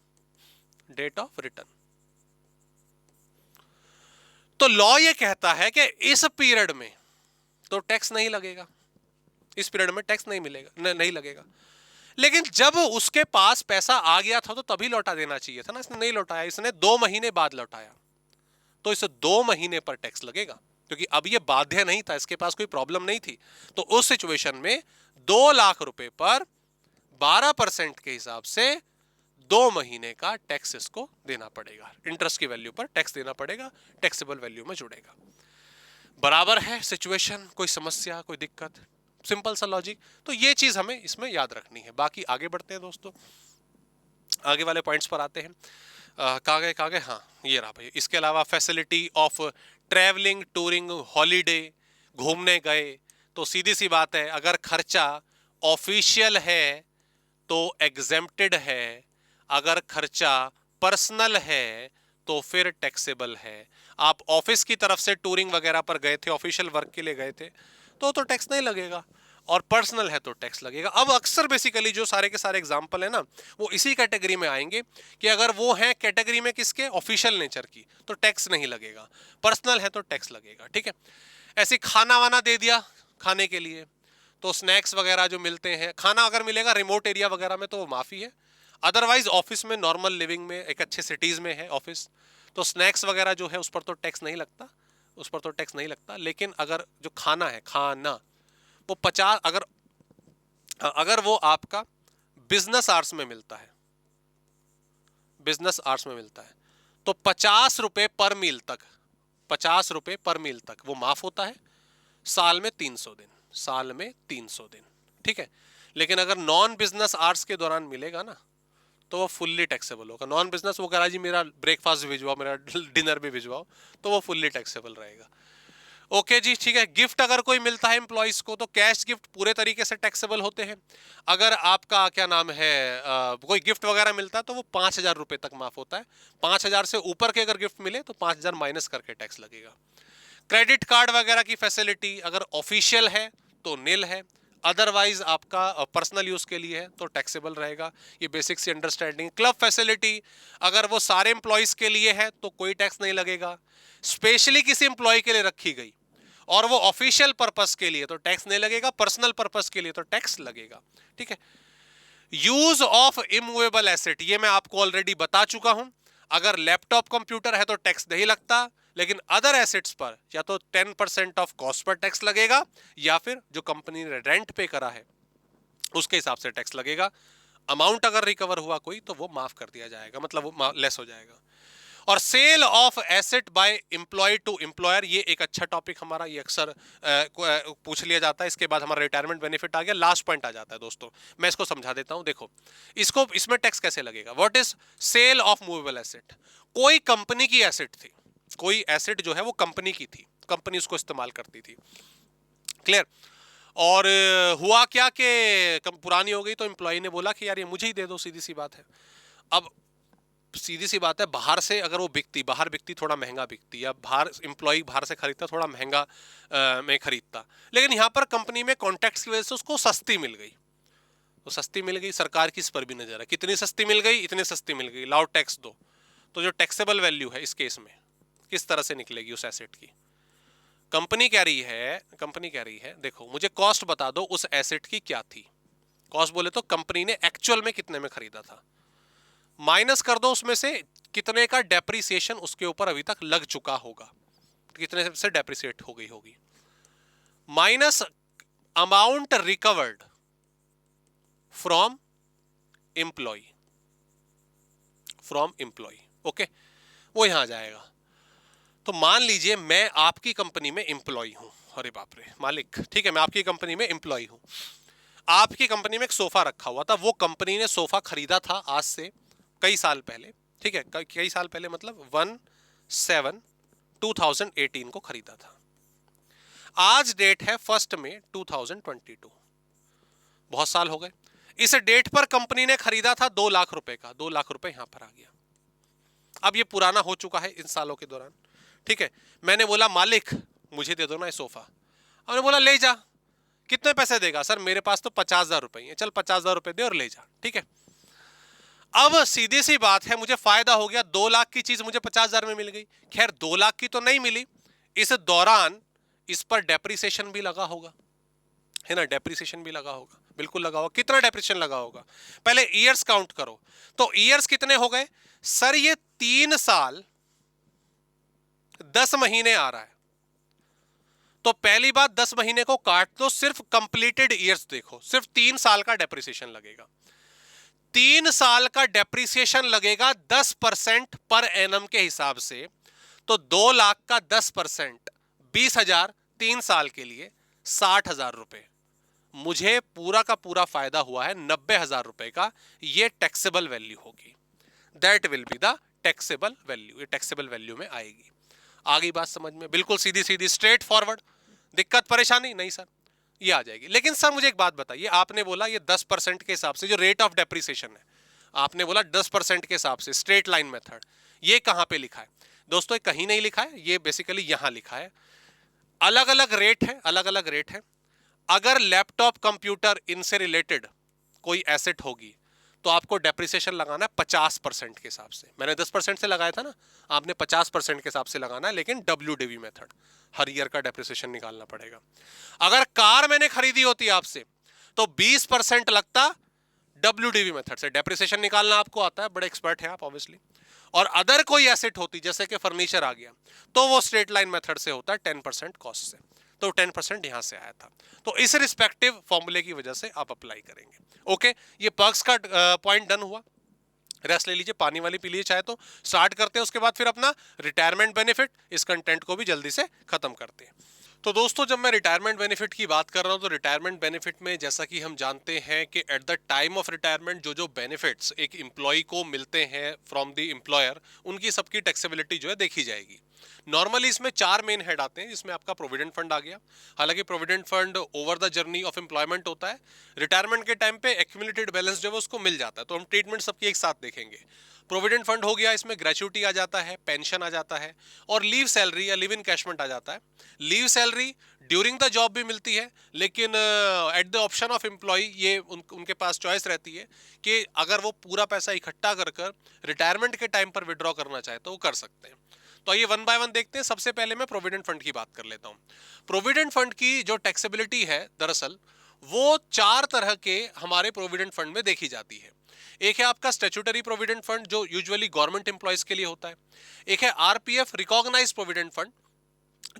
तो लॉ ये कहता है कि इस पीरियड में तो टैक्स नहीं लगेगा, इस पीरियड में टैक्स नहीं मिलेगा, नहीं लगेगा। लेकिन जब उसके पास पैसा आ गया था तो तभी लौटा देना चाहिए था ना, इसने नहीं लौटाया, इसने 2 महीने बाद लौटाया, तो इसे 2 महीने पर टैक्स लगेगा, क्योंकि अब ये बाध्य नहीं था, इसके पास कोई प्रॉब्लम नहीं थी। तो उस सिचुएशन में 2 लाख रुपए पर 12% के हिसाब से 2 महीने का टैक्स इसको देना पड़ेगा, इंटरेस्ट की वैल्यू पर टैक्स देना पड़ेगा, टैक्सेबल वैल्यू में जुड़ेगा। बराबर है सिचुएशन, कोई समस्या, कोई दिक्कत, सिंपल सा लॉजिक। तो ये चीज हमें इसमें याद रखनी है। बाकी आगे बढ़ते हैं दोस्तों, आगे वाले पॉइंट्स पर आते हैं। कहाँ गए, हाँ ये रहा भाई। इसके अलावा facility of travelling, touring, holiday, घूमने गए, तो सीधी सी बात है, अगर खर्चा ऑफिशियल है तो एग्जेम्प्टेड है, अगर खर्चा पर्सनल है तो फिर टैक्सेबल है। आप ऑफिस की तरफ से टूरिंग वगैरह पर गए थे, ऑफिशियल वर्क के लिए गए थे, तो टैक्स नहीं लगेगा, और पर्सनल है तो टैक्स लगेगा। अब अक्सर बेसिकली जो सारे के सारे एग्जांपल है ना, वो इसी कैटेगरी में आएंगे कि अगर वो हैं कैटेगरी में किसके, ऑफिशियल नेचर की, तो टैक्स नहीं लगेगा, पर्सनल है तो टैक्स लगेगा। ठीक है, ऐसे खाना वाना दे दिया खाने के लिए, तो स्नैक्स वगैरह जो मिलते हैं, खाना अगर मिलेगा रिमोट एरिया वगैरह में तो वो माफी है, अदरवाइज ऑफिस में, नॉर्मल लिविंग में, एक अच्छे सिटीज में है ऑफिस, तो स्नैक्स वगैरह जो है उस पर तो टैक्स नहीं लगता, उस पर तो टैक्स नहीं लगता। लेकिन अगर जो खाना है, खाना वो 50, अगर वो आपका बिजनेस आवर्स में मिलता है, बिजनेस आवर्स में मिलता है, तो 50 रुपए पर मील तक, 50 रुपए पर मील तक वो माफ होता है, साल में 300 दिन, साल में 300 दिन। ठीक है, लेकिन अगर नॉन बिजनेस आवर्स के दौरान मिलेगा ना, तो वो फुल्ली टैक्सेबल होगा। नॉन बिजनेस वो कह रहा जी मेरा ब्रेकफास्ट भी भिजवाओ, मेरा डिनर भी भिजवाओ, तो वो फुल्ली टैक्सेबल रहेगा। ओके जी, ठीक है। गिफ्ट अगर कोई मिलता है एम्प्लॉइज को, तो कैश गिफ्ट पूरे तरीके से टैक्सेबल होते हैं। अगर आपका क्या नाम है, कोई गिफ्ट वगैरह मिलता है तो वो 5,000 रुपए तक माफ होता है। 5,000 से ऊपर के अगर गिफ्ट मिले तो 5,000 माइनस करके टैक्स लगेगा। क्रेडिट कार्ड वगैरह की फैसिलिटी अगर ऑफिशियल है तो निल है, अदरवाइज आपका पर्सनल यूज के लिए है तो टैक्सेबल रहेगा। ये बेसिक सी अंडरस्टैंडिंग। क्लब फैसिलिटी अगर वो सारे एम्प्लॉयज के लिए है तो कोई टैक्स नहीं लगेगा, स्पेशली किसी एम्प्लॉय के लिए रखी गई और वो ऑफिशियल पर्पस के लिए तो टैक्स नहीं लगेगा, पर्सनल पर्पस के लिए तो टैक्स लगेगा। ठीक है। यूज ऑफ इमूवेबल एसेट, ये मैं आपको ऑलरेडी बता चुका हूं। अगर लैपटॉप कंप्यूटर है तो टैक्स नहीं लगता, लेकिन अदर एसेट्स पर या तो 10% ऑफ कॉस्ट पर टैक्स लगेगा, या फिर जो कंपनी ने रेंट पे करा है उसके हिसाब से टैक्स लगेगा। अमाउंट अगर रिकवर हुआ कोई तो वो माफ कर दिया जाएगा, मतलब वो लेस हो जाएगा। और sale of asset by employ to employer, ये एक अच्छा टॉपिक हमारा, ये अक्सर पूछ लिया जाता है। इसके बाद हमारा रिटायरमेंट बेनिफिट आ गया, लास्ट पॉइंट आ जाता है दोस्तों। मैं इसको समझा देता हूं, देखो इसको, इसमें टैक्स कैसे लगेगा। What is sale of movable asset, कोई कंपनी की एसेट थी, कोई एसेट जो है वो कंपनी की थी, कंपनी उसको इस्तेमाल करती थी, क्लियर। और हुआ क्या कि पुरानी हो गई तो एम्प्लॉय ने बोला कि यार ये मुझे ही दे दो, सीधी सी बात है। अब सीधी सी बात है, बाहर से अगर वो बिकती, बाहर बिकती थोड़ा महंगा बिकती, या बाहर एम्प्लॉय बाहर से खरीदता थोड़ा महंगा में खरीदता, लेकिन यहाँ पर कंपनी में कॉन्टैक्ट्स की वजह से उसको सस्ती मिल गई, तो सस्ती मिल गई, सरकार की इस पर भी नजर है, कितनी सस्ती मिल गई, इतनी सस्ती मिल गई, लाओ टैक्स दो। तो जो टैक्सेबल वैल्यू है इस केस में किस तरह से निकलेगी उस एसेट की, कंपनी कह रही है, कंपनी कह रही है देखो मुझे कॉस्ट बता दो उस एसेट की क्या थी। कॉस्ट बोले तो कंपनी ने एक्चुअल में कितने में खरीदा था, माइनस कर दो उसमें से कितने का डेप्रिसिएशन उसके ऊपर अभी तक लग चुका होगा, कितने से डेप्रिसिएट हो गई होगी, minus amount recovered from employ, from employ. Okay, वो यहां आ जाएगा। तो मान लीजिए मैं आपकी कंपनी में एम्प्लॉय हूं, अरे बाप रे मालिक, ठीक है, मैं आपकी कंपनी में एम्प्लॉय हूं। आपकी कंपनी में एक सोफा रखा हुआ था, वो कंपनी ने सोफा खरीदा था आज से कई साल पहले, ठीक है, कई साल पहले मतलब 1/7/2018 को खरीदा था। आज डेट है 1 मई 2022, बहुत साल हो गए। इस डेट पर कंपनी ने खरीदा था 2 लाख रुपए का, 2 लाख रुपए यहां पर आ गया। अब ये पुराना हो चुका है इन सालों के दौरान, ठीक है। मैंने बोला मालिक मुझे दे दो ना ये सोफा, हमने बोला ले जा, कितने पैसे देगा, सर मेरे पास तो 50,000 रुपए है, चल 50,000 रुपए दे और ले जा, ठीक है। अब सीधी सी बात है, मुझे फायदा हो गया, 2 लाख की चीज मुझे 50,000 में मिल गई। खैर 2 लाख की तो नहीं मिली, इस दौरान इस पर डेप्रिसिएशन भी लगा होगा, है ना, डेप्रिसिएशन भी लगा होगा। बिल्कुल लगा होगा। कितना डेप्रिसिएशन लगा होगा? पहले ईयर्स काउंट करो। तो ईयर्स कितने हो गए सर? ये 3 साल 10 महीने आ रहा है। तो पहली बात 10 महीने को काट दो, सिर्फ कंप्लीटेड ईयर्स देखो, सिर्फ 3 साल का डेप्रिसिएशन लगेगा। 3 साल का डेप्रिसिएशन लगेगा 10% पर एनम के हिसाब से। तो 2 लाख का 10% 20,000, 3 साल के लिए 60,000 रुपए। मुझे पूरा का पूरा फायदा हुआ है 90,000 रुपए का। ये टैक्सेबल वैल्यू होगी। That will be the taxable value. ये टैक्सेबल वैल्यू में आएगी। आ गई बात समझ में? बिल्कुल सीधी सीधी, स्ट्रेट फॉरवर्ड। दिक्कत परेशानी नहीं सर, ये आ जाएगी। लेकिन सर मुझे एक बात बताइए, आपने बोला ये 10% के हिसाब से जो रेट ऑफ डेप्रिसिएशन है, आपने बोला 10% के हिसाब से स्ट्रेट लाइन मेथड, ये कहां पे लिखा है? दोस्तों ये कहीं नहीं लिखा है, ये बेसिकली यहां लिखा है। अलग अलग रेट है, अलग अलग रेट है। अगर लैपटॉप कंप्यूटर इनसे रिलेटेड कोई एसेट होगी तो आपको डेप्रिसिएशन लगाना है 50% के हिसाब से। मैंने 10% से लगाया था ना, आपने 50% के हिसाब से लगाना है, लेकिन WDV मेथड, हर ईयर का डेप्रिसिएशन निकालना पड़ेगा। अगर कार मैंने खरीदी होती आपसे तो 20% लगता WDV मेथड से। डेप्रिसिएशन निकालना आपको आता है, बड़े एक्सपर्ट हैं आप ऑब्वियसली। और अदर कोई एसेट होती जैसे कि फर्नीचर आ गया तो वो स्ट्रेट लाइन मेथड से होता है 10% कॉस्ट से। तो 10% यहां से आया था। तो इस रिस्पेक्टिव फॉर्मूले की वजह से आप अप्लाई करेंगे। ओके, ये पर्क्स का पॉइंट डन हुआ। रेस्ट ले लीजिए, पानी वाली पी लीजिए चाहे तो। स्टार्ट करते हैं उसके बाद फिर अपना रिटायरमेंट बेनिफिट। इस कंटेंट को भी जल्दी से खत्म करते हैं। तो दोस्तों जब मैं रिटायरमेंट बेनिफिट की बात कर रहा हूं तो रिटायरमेंट बेनिफिट में जैसा कि हम जानते हैं कि at the time of retirement जो जो बेनिफिट्स एक एम्प्लॉय को मिलते हैं फ्रॉम द एम्प्लॉयर, उनकी सबकी टैक्सेबिलिटी जो है देखी जाएगी। नॉर्मली इसमें 4 मेन हेड आते हैं, जिसमें आपका प्रोविडेंट फंड आ गया। हालांकि provident fund over the journey of employment होता है, रिटायरमेंट के टाइम पे एक्यूमुलेटेड बैलेंस जो है उसको मिल जाता है। तो हम ट्रीटमेंट सबकी एक साथ देखेंगे। प्रोविडेंट फंड हो गया, इसमें ग्रेच्युटी आ जाता है, पेंशन आ जाता है और लीव सैलरी या लिव इन कैशमेंट आ जाता है। Leave salary during the job भी मिलती है, लेकिन at the option of employ ये उनके पास चॉइस रहती है कि अगर वो पूरा पैसा इकट्ठा कर रिटायरमेंट के टाइम पर विड्रॉ करना चाहे तो वो कर सकते हैं। तो ये 1 बाय 1 देखते हैं। सबसे पहले मैं प्रोविडेंट फंड की बात कर लेता हूं। प्रोविडेंट फंड की जो टैक्सेबिलिटी है दरअसल वो 4 तरह के हमारे प्रोविडेंट फंड में देखी जाती है। एक है आपका स्टैट्यूटरी प्रोविडेंट फंड जो यूजुअली गवर्नमेंट एम्प्लॉयज के लिए होता है। एक है RPF रिकॉग्नाइज्ड प्रोविडेंट फंड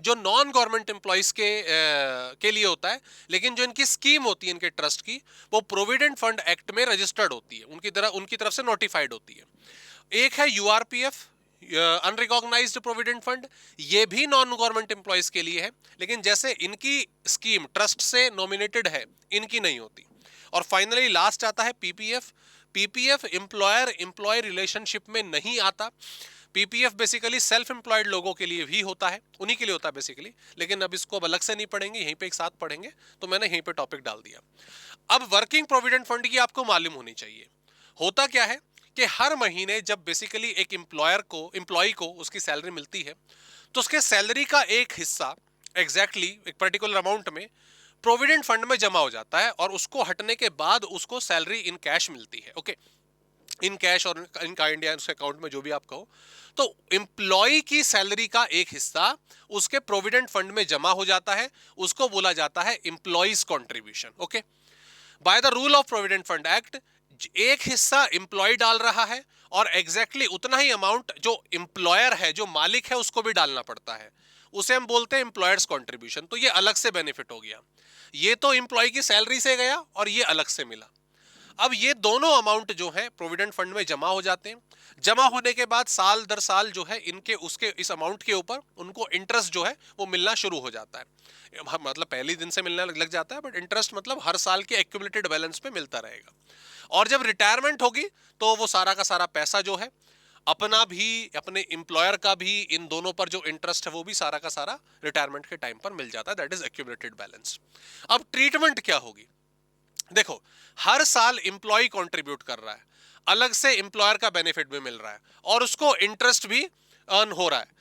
जो नॉन गवर्नमेंट एम्प्लॉयज के लिए होता है, लेकिन जो इनकी स्कीम होती है इनके ट्रस्ट की वो प्रोविडेंट फंड एक्ट में रजिस्टर्ड होती है, उनकी तरफ से नोटिफाइड होती है। एक है URPF अनरिकॉग्नाइज्ड प्रोविडेंट फंड, ये भी नॉन गवर्नमेंट एम्प्लॉयज के लिए है, लेकिन जैसे इनकी स्कीम ट्रस्ट से नॉमिनेटेड है, इनकी नहीं होती। और फाइनली लास्ट आता है PPF एम्प्लॉयर एम्प्लॉय रिलेशनशिप में नहीं आता। PPF बेसिकली सेल्फ एम्प्लॉयड लोगों के लिए भी होता है, उन्हीं के लिए होता है बेसिकली, लेकिन अब इसको अब अलग से नहीं पढ़ेंगे, यहीं पे एक साथ पढ़ेंगे, तो मैंने यहीं पे टॉपिक डाल दिया। अब वर्किंग प्रोविडेंट फंड की आपको मालूम होनी चाहिए। होता क्या है कि हर महीने जब बेसिकली एक एम्प्लॉय को उसकी सैलरी मिलती है तो उसके सैलरी का एक हिस्सा एग्जैक्टली एक पर्टिकुलर अमाउंट में प्रोविडेंट फंड में जमा हो जाता है और उसको हटने के बाद उसको सैलरी इन कैश मिलती है। ओके, इन कैश और इन काइंड या उसके अकाउंट में जो भी आप कहो। तो एम्प्लॉय की सैलरी का एक हिस्सा उसके प्रोविडेंट फंड में जमा हो जाता है, उसको बोला जाता है employees contribution. Okay, by the rule of provident fund act एक हिस्सा एम्प्लॉय डाल रहा है और एग्जैक्टली उतना ही अमाउंट जो एम्प्लॉयर है, जो मालिक है, उसको भी डालना पड़ता है। उसे हम बोलते हैं एम्प्लॉयर्स कंट्रीब्यूशन। तो ये अलग से बेनिफिट हो गया। ये तो एम्प्लॉय की सैलरी से गया और ये अलग से मिला। अब ये दोनों अमाउंट जो है प्रोविडेंट फंड में जमा हो जाते हैं। जमा होने के बाद साल दर साल जो है इनके उसके इस अमाउंट के ऊपर उनको इंटरेस्ट जो है वो मिलना शुरू हो जाता है। मतलब पहले दिन से मिलने लग जाता है, बट इंटरेस्ट मतलब हर साल के एक्यूमुलेटेड बैलेंस पे मिलता रहेगा। और जब रिटायरमेंट होगी तो वो सारा का सारा पैसा जो है अपना भी अपने एम्प्लॉयर का भी, इन दोनों पर जो इंटरेस्ट है वो भी सारा का सारा रिटायरमेंट के टाइम पर मिल जाता है। That is accumulated balance. अब ट्रीटमेंट क्या होगी? देखो, हर साल एम्प्लॉय कंट्रीब्यूट कर रहा है, अलग से एम्प्लॉयर का बेनिफिट भी मिल रहा है और उसको इंटरेस्ट भी अर्न हो रहा है।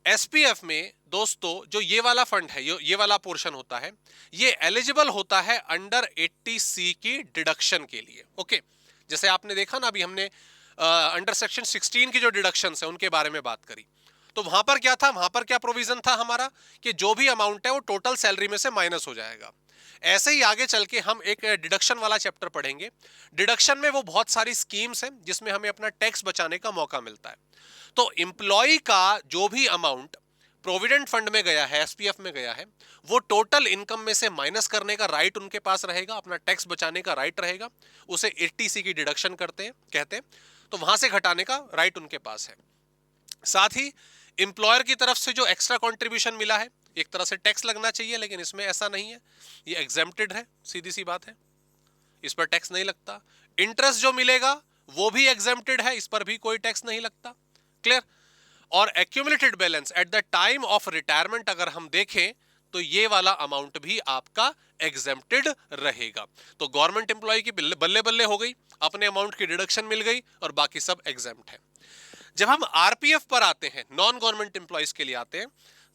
SPF में दोस्तों जो ये वाला फंड है, ये वाला पोर्शन होता है, ये एलिजिबल होता है अंडर 80C की डिडक्शन के लिए। ओके, जैसे आपने देखा ना, अभी हमने अंडर सेक्शन 16 की जो डिडक्शंस है उनके बारे में बात करी। तो वहां पर क्या था, वहां पर क्या प्रोविजन था हमारा कि जो भी अमाउंट है वो टोटल सैलरी में से माइनस हो जाएगा। ऐसे ही आगे चल के हम एक डिडक्शन वाला चैप्टर पढ़ेंगे। डिडक्शन में वो बहुत सारी स्कीम्स हैं जिसमें हमें अपना टैक्स बचाने का मौका मिलता है। तो एम्प्लॉय का जो भी अमाउंट प्रोविडेंट फंड में गया है, एसपीएफ में गया है, वो टोटल इनकम में से माइनस करने का राइट उनके पास रहेगा, अपना टैक्स बचाने का राइट रहेगा। उसे 80C की डिडक्शन कहते हैं। तो वहां से घटाने का राइट उनके पास है। साथ ही एम्प्लॉयर की तरफ से जो एक्स्ट्रा कंट्रीब्यूशन मिला है, एक तरह से टैक्स लगना चाहिए, लेकिन इसमें ऐसा नहीं है, ये एग्जेम्प्टेड है, सीधी सी बात है, इस पर टैक्स नहीं लगता। इंटरेस्ट जो मिलेगा वो भी एग्जेम्प्टेड है, इस पर भी कोई टैक्स नहीं लगता। क्लियर। और accumulated balance at the time of retirement अगर हम देखें तो ये वाला अमाउंट भी आपका एग्जेम्प्टेड रहेगा। तो गवर्नमेंट एम्प्लॉय की बल्ले बल्ले हो गई, अपने अमाउंट की डिडक्शन मिल गई और बाकी सब एग्जेम्प्ट है। जब हम आरपीएफ पर आते हैं, नॉन गवर्नमेंट एम्प्लॉयज के लिए आते हैं,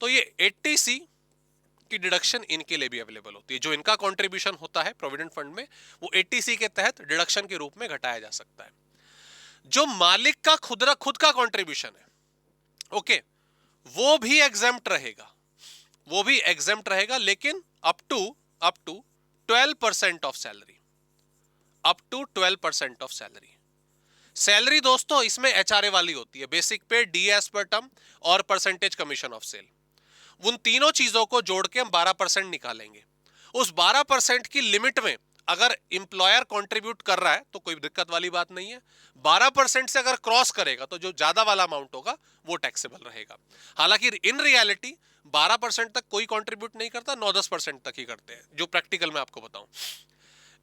तो ये 80C की डिडक्शन इनके लिए भी अवेलेबल होती है। जो इनका कंट्रीब्यूशन होता है प्रोविडेंट फंड में, वो 80C के तहत डिडक्शन के रूप में घटाया जा सकता है। जो मालिक का खुद का कंट्रीब्यूशन है, ओके, वो भी एग्जेम्प्ट रहेगा, वो भी एग्जेम्प्ट रहेगा, लेकिन up to 12% of salary, up to 12% of salary. Salary दोस्तों इसमें एचआरए वाली होती है, बेसिक पे, डीएस पर टर्म और परसेंटेज कमीशन ऑफ सेल। उन तीनों चीजों को जोड़ के हम 12% निकालेंगे। उस 12% की लिमिट में अगर इंप्लॉयर कंट्रीब्यूट कर रहा है तो कोई दिक्कत वाली बात नहीं है। 12% से अगर क्रॉस करेगा तो जो ज्यादा वाला अमाउंट होगा वो टैक्सेबल रहेगा। हालांकि इन रियलिटी 12% तक कोई कंट्रीब्यूट नहीं करता, 9-10% तक ही करते हैं, जो प्रैक्टिकल में आपको बताऊं।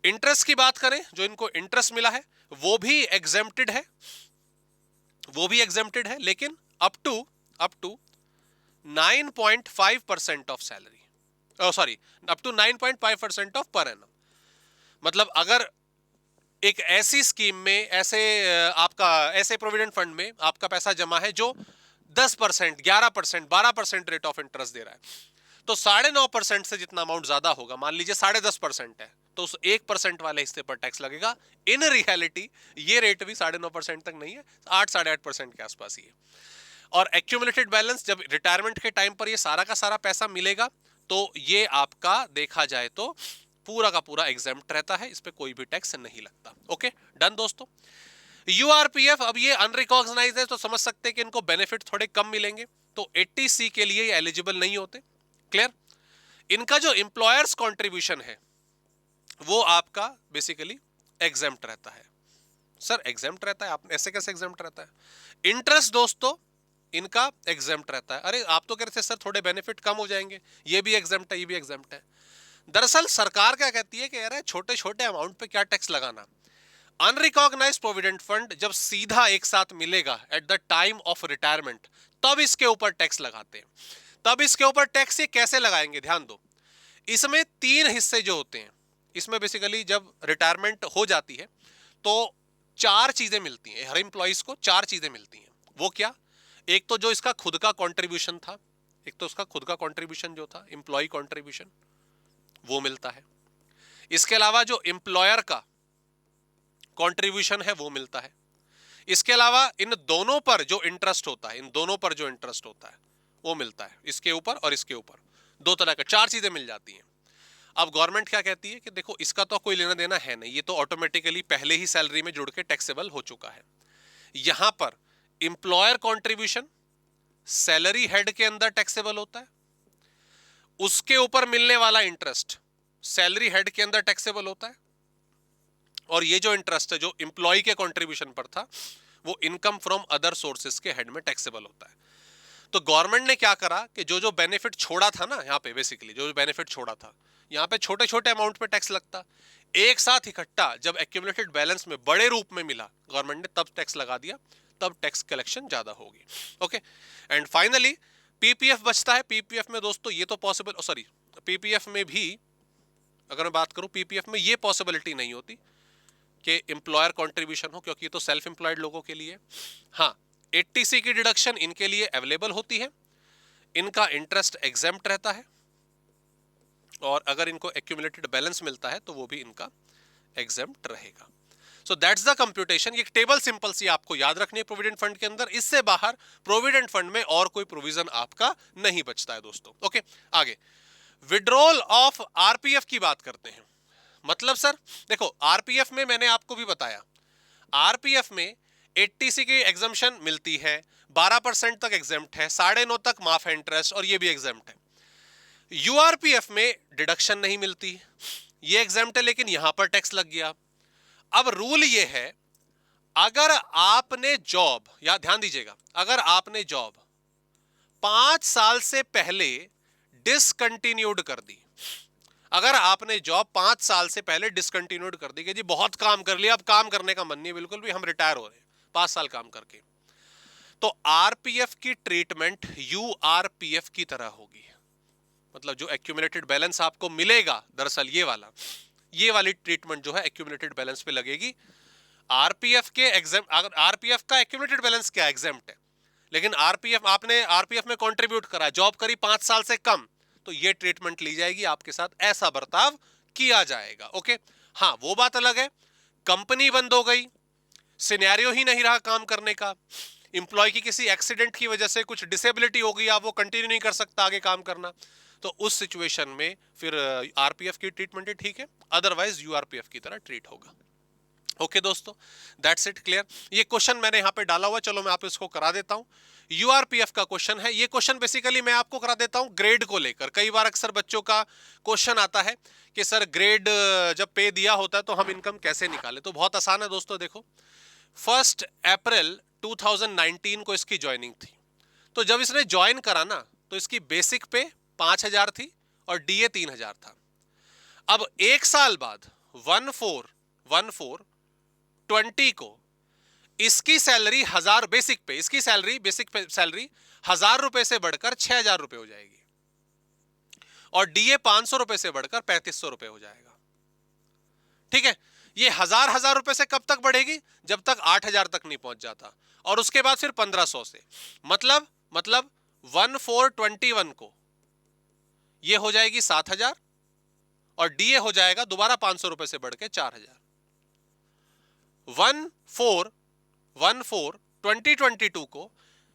इंटरेस्ट की बात करें, जो इनको इंटरेस्ट मिला है वो भी एग्जेम्प्टेड है, वो भी एग्जेम्प्टेड है, लेकिन up to 9.5% of salary, sorry, up to 9.5% of per annum. मतलब अगर एक ऐसी स्कीम में, ऐसे प्रोविडेंट फंड में आपका पैसा जमा है जो 10%, 11%, 12% रेट ऑफ इंटरेस्ट दे रहा है, तो 9.5% से जितना अमाउंट ज्यादा होगा, मान लीजिए 10.5% है, तो उस 1% वाले हिस्से पर टैक्स लगेगा। इन रियलिटी ये रेट भी 9.5% तक नहीं है, 8-8.5% के आसपास ही है। और एक्यूमुलेटेड बैलेंस, जब रिटायरमेंट के टाइम पर ये सारा का सारा पैसा मिलेगा तो ये आपका देखा जाए तो पूरा का पूरा एग्जेम्प्ट रहता है, इस पे कोई भी टैक्स नहीं लगता। ओके, डन दोस्तों। यूआरपीएफ, अब ये अनरिकॉग्नाइज्ड है तो समझ सकते हैं कि इनको बेनिफिट थोड़े कम मिलेंगे, तो 80C के लिए ये एलिजिबल नहीं होते। क्लियर। इनका जो एम्प्लॉयर्स कंट्रीब्यूशन है वो आपका बेसिकली एग्जेम्प्ट रहता है। सर एग्जेम्प्ट रहता है, आप ऐसे कैसे एग्जेम्प्ट रहता है? इंटरेस्ट दोस्तों इनका एग्जेम्प्ट रहता है। अरे आप तो कह रहे थे सर थोड़े बेनिफिट कम हो जाएंगे, ये भी एग्जेम्प्ट है, ये भी एग्जेम्प्ट है। दरअसल सरकार क्या कहती है कि यार छोटे छोटे अमाउंट पे क्या टैक्स लगाना। अनरिकॉग्नाइज्ड प्रोविडेंट फंड जब सीधा एक साथ मिलेगा at the time of retirement, तब इसके ऊपर टैक्स लगाते हैं। तब इसके ऊपर टैक्स ये कैसे लगाएंगे, ध्यान दो। इसमें 3 हिस्से जो होते हैं, इसमें बेसिकली जब रिटायरमेंट हो जाती है तो 4 चीजें मिलती हैं हर एम्प्लॉइज को, 4 चीजें मिलती हैं। वो क्या? एक तो जो इसका खुद का कंट्रीब्यूशन था, एक तो उसका खुद का कंट्रीब्यूशन जो था एम्प्लॉय कंट्रीब्यूशन, वो मिलता है। इसके अलावा जो एम्प्लॉयर का कंट्रीब्यूशन है वो मिलता है। इसके अलावा इन दोनों पर जो इंटरेस्ट होता है, इन दोनों पर जो इंटरेस्ट होता है वो मिलता है, इसके ऊपर और इसके ऊपर, 2 तरह का 4 चीजें मिल जाती हैं। अब गवर्नमेंट क्या कहती है कि देखो इसका तो कोई लेना देना है नहीं, ये तो ऑटोमेटिकली पहले ही सैलरी में जुड़ के टैक्सेबल हो चुका है। यहां पर इंप्लॉयर कंट्रीब्यूशन सैलरी हेड के अंदर टैक्सेबल होता है, उसके ऊपर मिलने वाला इंटरेस्ट सैलरी हेड के अंदर टैक्सेबल होता है, और ये जो इंटरेस्ट है जो इंप्लॉय के कंट्रीब्यूशन पर था वो इनकम फ्रॉम अदर सोर्सेज के हेड में टैक्सेबल होता है। तो गवर्नमेंट ने क्या करा कि जो जो बेनिफिट छोड़ा था ना, यहाँ पे बेसिकली जो बेनिफिट छोड़ा था, यहाँ पे छोटे छोटे अमाउंट पे टैक्स लगता, एक साथ इकट्ठा जब एक्यूमुलेटेड बैलेंस में बड़े रूप में मिला गवर्नमेंट ने तब टैक्स लगा दिया, तब टैक्स कलेक्शन ज्यादा होगी। ओके, एंड फाइनली पीपीएफ बचता है। पीपीएफ में दोस्तों ये तो पॉसिबल, सॉरी, पीपीएफ में भी अगर मैं बात करूं, पीपीएफ में ये पॉसिबिलिटी नहीं होती कि एम्प्लॉयर कंट्रीब्यूशन हो, क्योंकि ये तो सेल्फ एम्प्लॉयड लोगों के लिए। हाँ, 80C की डिडक्शन इनके लिए अवेलेबल होती है, इनका इंटरेस्ट एग्जेम्प्ट रहता है, और अगर इनको एक्यूमुलेटेड बैलेंस मिलता है तो वो भी इनका एग्जेम्प्ट रहेगा। So that's the computation. ये टेबल सिंपल सी आपको याद रखनी है प्रोविडेंट फंड के अंदर। इससे बाहर प्रोविडेंट फंड में और कोई प्रोविजन आपका नहीं बचता है दोस्तों। ओके, आगे विड्रॉल ऑफ आरपीएफ की बात करते हैं। मतलब सर देखो, आरपीएफ में मैंने आपको भी बताया, आरपीएफ में 80सी की एग्जम्पशन मिलती है, 12% तक एग्जेम्प्ट है, 9.5 तक माफ है इंटरेस्ट, और ये भी एग्जेम्प्ट है। यूआरपीएफ में डिडक्शन नहीं मिलती, ये एग्जेम्प्ट है लेकिन यहां पर टैक्स लग गया। अब रूल ये है, अगर आपने जॉब, या ध्यान दीजिएगा, अगर आपने जॉब 5 साल से पहले डिसकंटिन्यूड कर दी, अगर आपने जॉब 5 साल से पहले डिसकंटिन्यूड कर दी कि जी बहुत काम कर लिया, अब काम करने का मन नहीं बिल्कुल भी, हम रिटायर हो रहे हैं 5 साल काम करके, तो आरपीएफ की ट्रीटमेंट यूआरपीएफ की तरह होगी। मतलब जो एक्यूमुलेटेड बैलेंस आपको मिलेगा, दरअसल ये वाली ट्रीटमेंट जो है एक्यूमुलेटेड बैलेंस पे लगेगी। आरपीएफ के एग्जाम, अगर आरपीएफ का एक्यूमुलेटेड बैलेंस क्या एग्जाम्प्ट है, लेकिन आरपीएफ, आपने आरपीएफ में कंट्रीब्यूट करा, जॉब करी 5 साल से कम, तो ये ट्रीटमेंट ली जाएगी, आपके साथ ऐसा बर्ताव किया जाएगा। ओके, हाँ वो बात अलग है, कंपनी बंद हो गई, सिनेरियो ही नहीं रहा काम करने का, इंप्लॉय की किसी एक्सीडेंट की वजह से कुछ डिसेबिलिटी हो गई, आप वो कंटिन्यू नहीं कर सकता आगे काम करना, तो उस सिचुएशन में फिर आरपीएफ की ट्रीटमेंट ही ठीक है, अदरवाइज यूआरपीएफ की तरह ट्रीट होगा। ओके दोस्तों, दैट्स इट, क्लियर। ये क्वेश्चन मैंने यहां पे डाला हुआ, चलो मैं आप इसको करा देता हूं। यूआरपीएफ का क्वेश्चन है, ये क्वेश्चन बेसिकली मैं आपको करा देता हूं ग्रेड को लेकर। कई बार अक्सर बच्चों का क्वेश्चन आता है कि सर ग्रेड जब पे दिया होता है तो हम इनकम कैसे निकालें। तो बहुत आसान है दोस्तों, देखो 1 अप्रैल 2019 को इसकी ज्वाइनिंग थी, तो जब इसने ज्वाइन करा ना, तो इसकी बेसिक पे 5,000 थी और डीए 3,000 था। अब एक साल बाद 1/4/20 को इसकी सैलरी 1000, बेसिक पे इसकी सैलरी, बेसिक पे सैलरी 1000 रुपए से बढ़कर 6,000 रुपए हो जाएगी, और डीए 500 रुपए से बढ़कर 3500 रुपए हो जाएगा। ठीक है, ये 1000 रुपए से कब तक बढ़ेगी, जब तक 8,000 तक नहीं पहुंच जाता, और उसके बाद फिर 1500 से, मतलब 1/4/21 को ये हो जाएगी 7,000, और डीए हो जाएगा दोबारा 500 रुपए से बढ़ के 4,000। 1/4/2022 को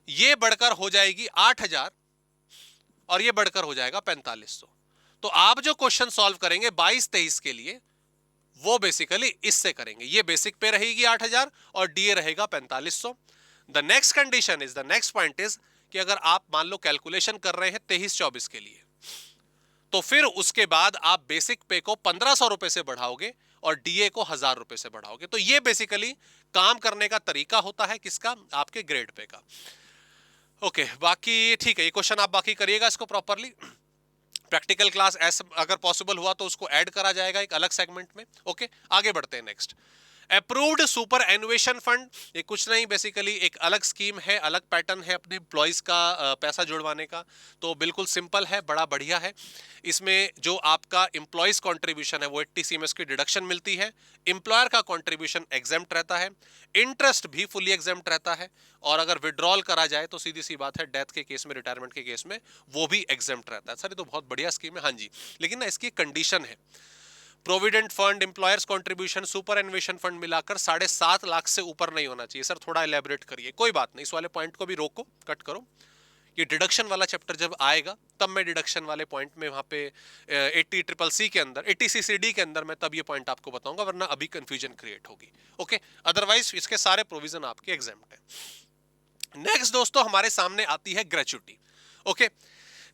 ये बढ़कर हो जाएगी 8,000, और ये बढ़कर हो जाएगा 4500। तो आप जो क्वेश्चन सॉल्व करेंगे 22-23 के लिए, वो बेसिकली इससे करेंगे। ये बेसिक पे रहेगी 8,000 और डीए रहेगा 4500। The next condition is, the next point is कि अगर आप मान लो कैलकुलेशन कर रहे हैं 23-24 के लिए, तो फिर उसके बाद आप बेसिक पे को 1500 रुपए से बढ़ाओगे और डीए को 1000 रुपए से बढ़ाओगे। तो ये बेसिकली काम करने का तरीका होता है किसका, आपके ग्रेड पे का। ओके, बाकी ठीक है, ये क्वेश्चन आप बाकी करिएगा इसको प्रॉपरली। प्रैक्टिकल क्लास ऐसा अगर पॉसिबल हुआ तो उसको ऐड करा जाएगा एक अलग सेगमेंट में। ओके, आगे बढ़ते हैं नेक्स्ट। अप्रूव्ड सुपर एनुएशन फंड, ये कुछ नहीं, बेसिकली एक अलग स्कीम है, अलग पैटर्न है अपने एम्प्लॉयज का पैसा जुड़वाने का। तो बिल्कुल सिंपल है, बड़ा बढ़िया है। इसमें जो आपका एम्प्लॉयज कंट्रीब्यूशन है वो 80 सीएमएस की डिडक्शन मिलती है, एम्प्लॉयर का कंट्रीब्यूशन एग्जेम्प्ट रहता है, इंटरेस्ट भी फुली एग्जेम्प्ट रहता है, और अगर विड्रॉल करा जाए तो सीधी सी बात है, डेथ के केस में, रिटायरमेंट के केस में वो भी एग्जेम्प्ट रहता है। सर ये तो बहुत बढ़िया स्कीम है। हाँ जी, लेकिन ना इसकी कंडीशन है, provident fund, employers contribution, superannuation fund मिलाकर 7.5 लाख से ऊपर नहीं होना चाहिए। सर थोड़ा एलैबोरेट करिए। कोई बात नहीं, इस वाले पॉइंट को भी रोको, कट करो, ये डिडक्शन वाला चैप्टर जब आएगा तब मैं डिडक्शन वाले पॉइंट में वहां पे 80CCC के अंदर, 80CCD के अंदर मैं तब ये पॉइंट आपको बताऊंगा, वरना अभी कंफ्यूजन क्रिएट होगी। ओके, अदरवाइज इसके सारे प्रोविजन आपके एग्जेम्प्ट है। नेक्स्ट दोस्तों हमारे सामने आती है ग्रेच्युटी। ओके,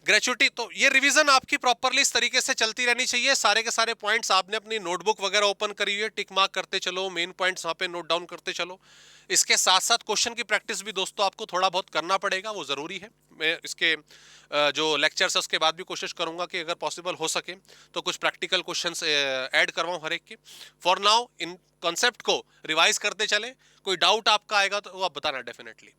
ग्रेच्युटी, तो ये रिवीजन आपकी प्रॉपरली इस तरीके से चलती रहनी चाहिए। सारे के सारे पॉइंट्स आपने अपनी नोटबुक वगैरह ओपन करी हुई है, टिक मार्क करते चलो, मेन पॉइंट्स वहां पे नोट डाउन करते चलो। इसके साथ साथ क्वेश्चन की प्रैक्टिस भी दोस्तों आपको थोड़ा बहुत करना पड़ेगा, वो जरूरी है। मैं इसके जो लेक्चर्स है उसके बाद भी कोशिश करूंगा कि अगर पॉसिबल हो सके तो कुछ प्रैक्टिकल क्वेश्चंस ऐड करवाऊं हर एक के। फॉर नाउ इन कॉन्सेप्ट को रिवाइज करते चले, कोई डाउट आपका आएगा तो वो आप बताना डेफिनेटली।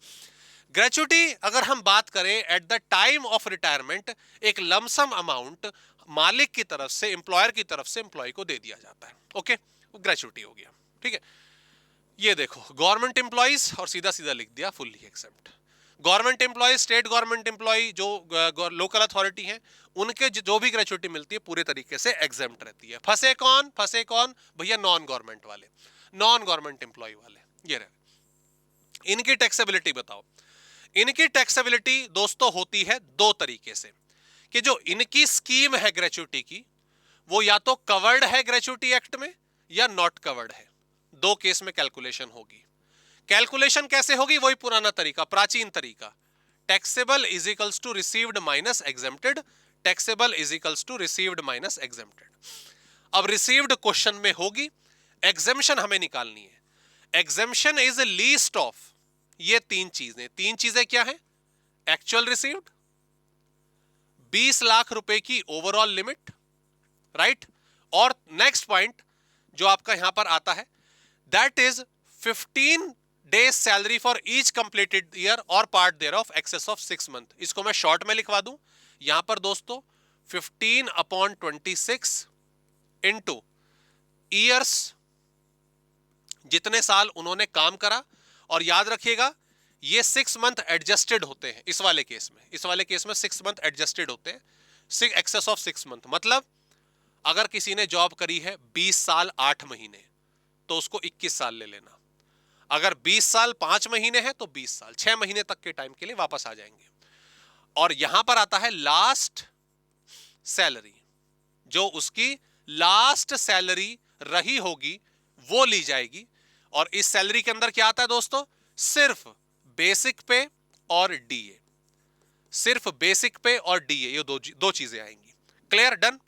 ग्रेच्युटी अगर हम बात करें at the time of retirement, एक लमसम अमाउंट मालिक की तरफ से, एम्प्लॉयर की तरफ से एम्प्लॉय को दे दिया जाता है। ओके, वो ग्रेच्युटी हो गया। ठीक है, ये देखो गवर्नमेंट एम्प्लॉइज और सीधा सीधा लिख दिया fully exempt. Government employ, state government employ, जो लोकल अथॉरिटी हैं, उनके जो भी ग्रेचुइटी मिलती है पूरे तरीके से एग्जेम्प्ट रहती है। फंसे कौन भैया? नॉन गवर्नमेंट वाले, नॉन गवर्नमेंट एम्प्लॉय वाले। ये रहे। इनकी टैक्सेबिलिटी बताओ। इनकी टैक्सेबिलिटी दोस्तों होती है दो तरीके से, कि जो इनकी स्कीम है ग्रेचुइटी की, वो या तो कवर्ड है ग्रेचुइटी एक्ट में या नॉट कवर्ड है। दो केस में कैलकुलेशन होगी। कैलकुलेशन कैसे होगी? वही पुराना तरीका, प्राचीन तरीका, taxable is equals to received minus exempted, taxable is equals to received minus exempted. अब रिसीव्ड क्वेश्चन में होगी, एग्जेम्पशन हमें निकालनी है। एग्जेम्पशन इज लीस्ट ऑफ ये तीन चीजें क्या है? एक्चुअल रिसीव्ड, 20 लाख रुपए की ओवरऑल लिमिट, राइट, और नेक्स्ट पॉइंट जो आपका यहां पर आता है, that is 15 days salary for each completed year और part there of excess of 6 month. इसको मैं शॉर्ट में लिखवा दूं यहां पर दोस्तों, 15/26 इनटू ईयर्स, जितने साल उन्होंने काम करा। और याद रखिएगा ये 6 मंथ एडजस्टेड होते हैं इस वाले केस में। इस वाले केस में 6 मंथ एडजस्टेड होते हैं, एक्सेस ऑफ 6 मंथ। मतलब अगर किसी ने जॉब करी है 20 साल 8 महीने तो उसको 21 साल ले लेना। अगर 20 साल 5 महीने हैं तो 20 साल, 6 महीने तक के टाइम के लिए वापस आ जाएंगे। और यहां पर आता है लास्ट सैलरी, जो उसकी लास्ट सैलरी रही होगी वो ली जाएगी। और इस सैलरी के अंदर क्या आता है दोस्तों? सिर्फ बेसिक पे और डीए, सिर्फ बेसिक पे और डीए, ये दो चीजें आएंगी। क्लियर? डन।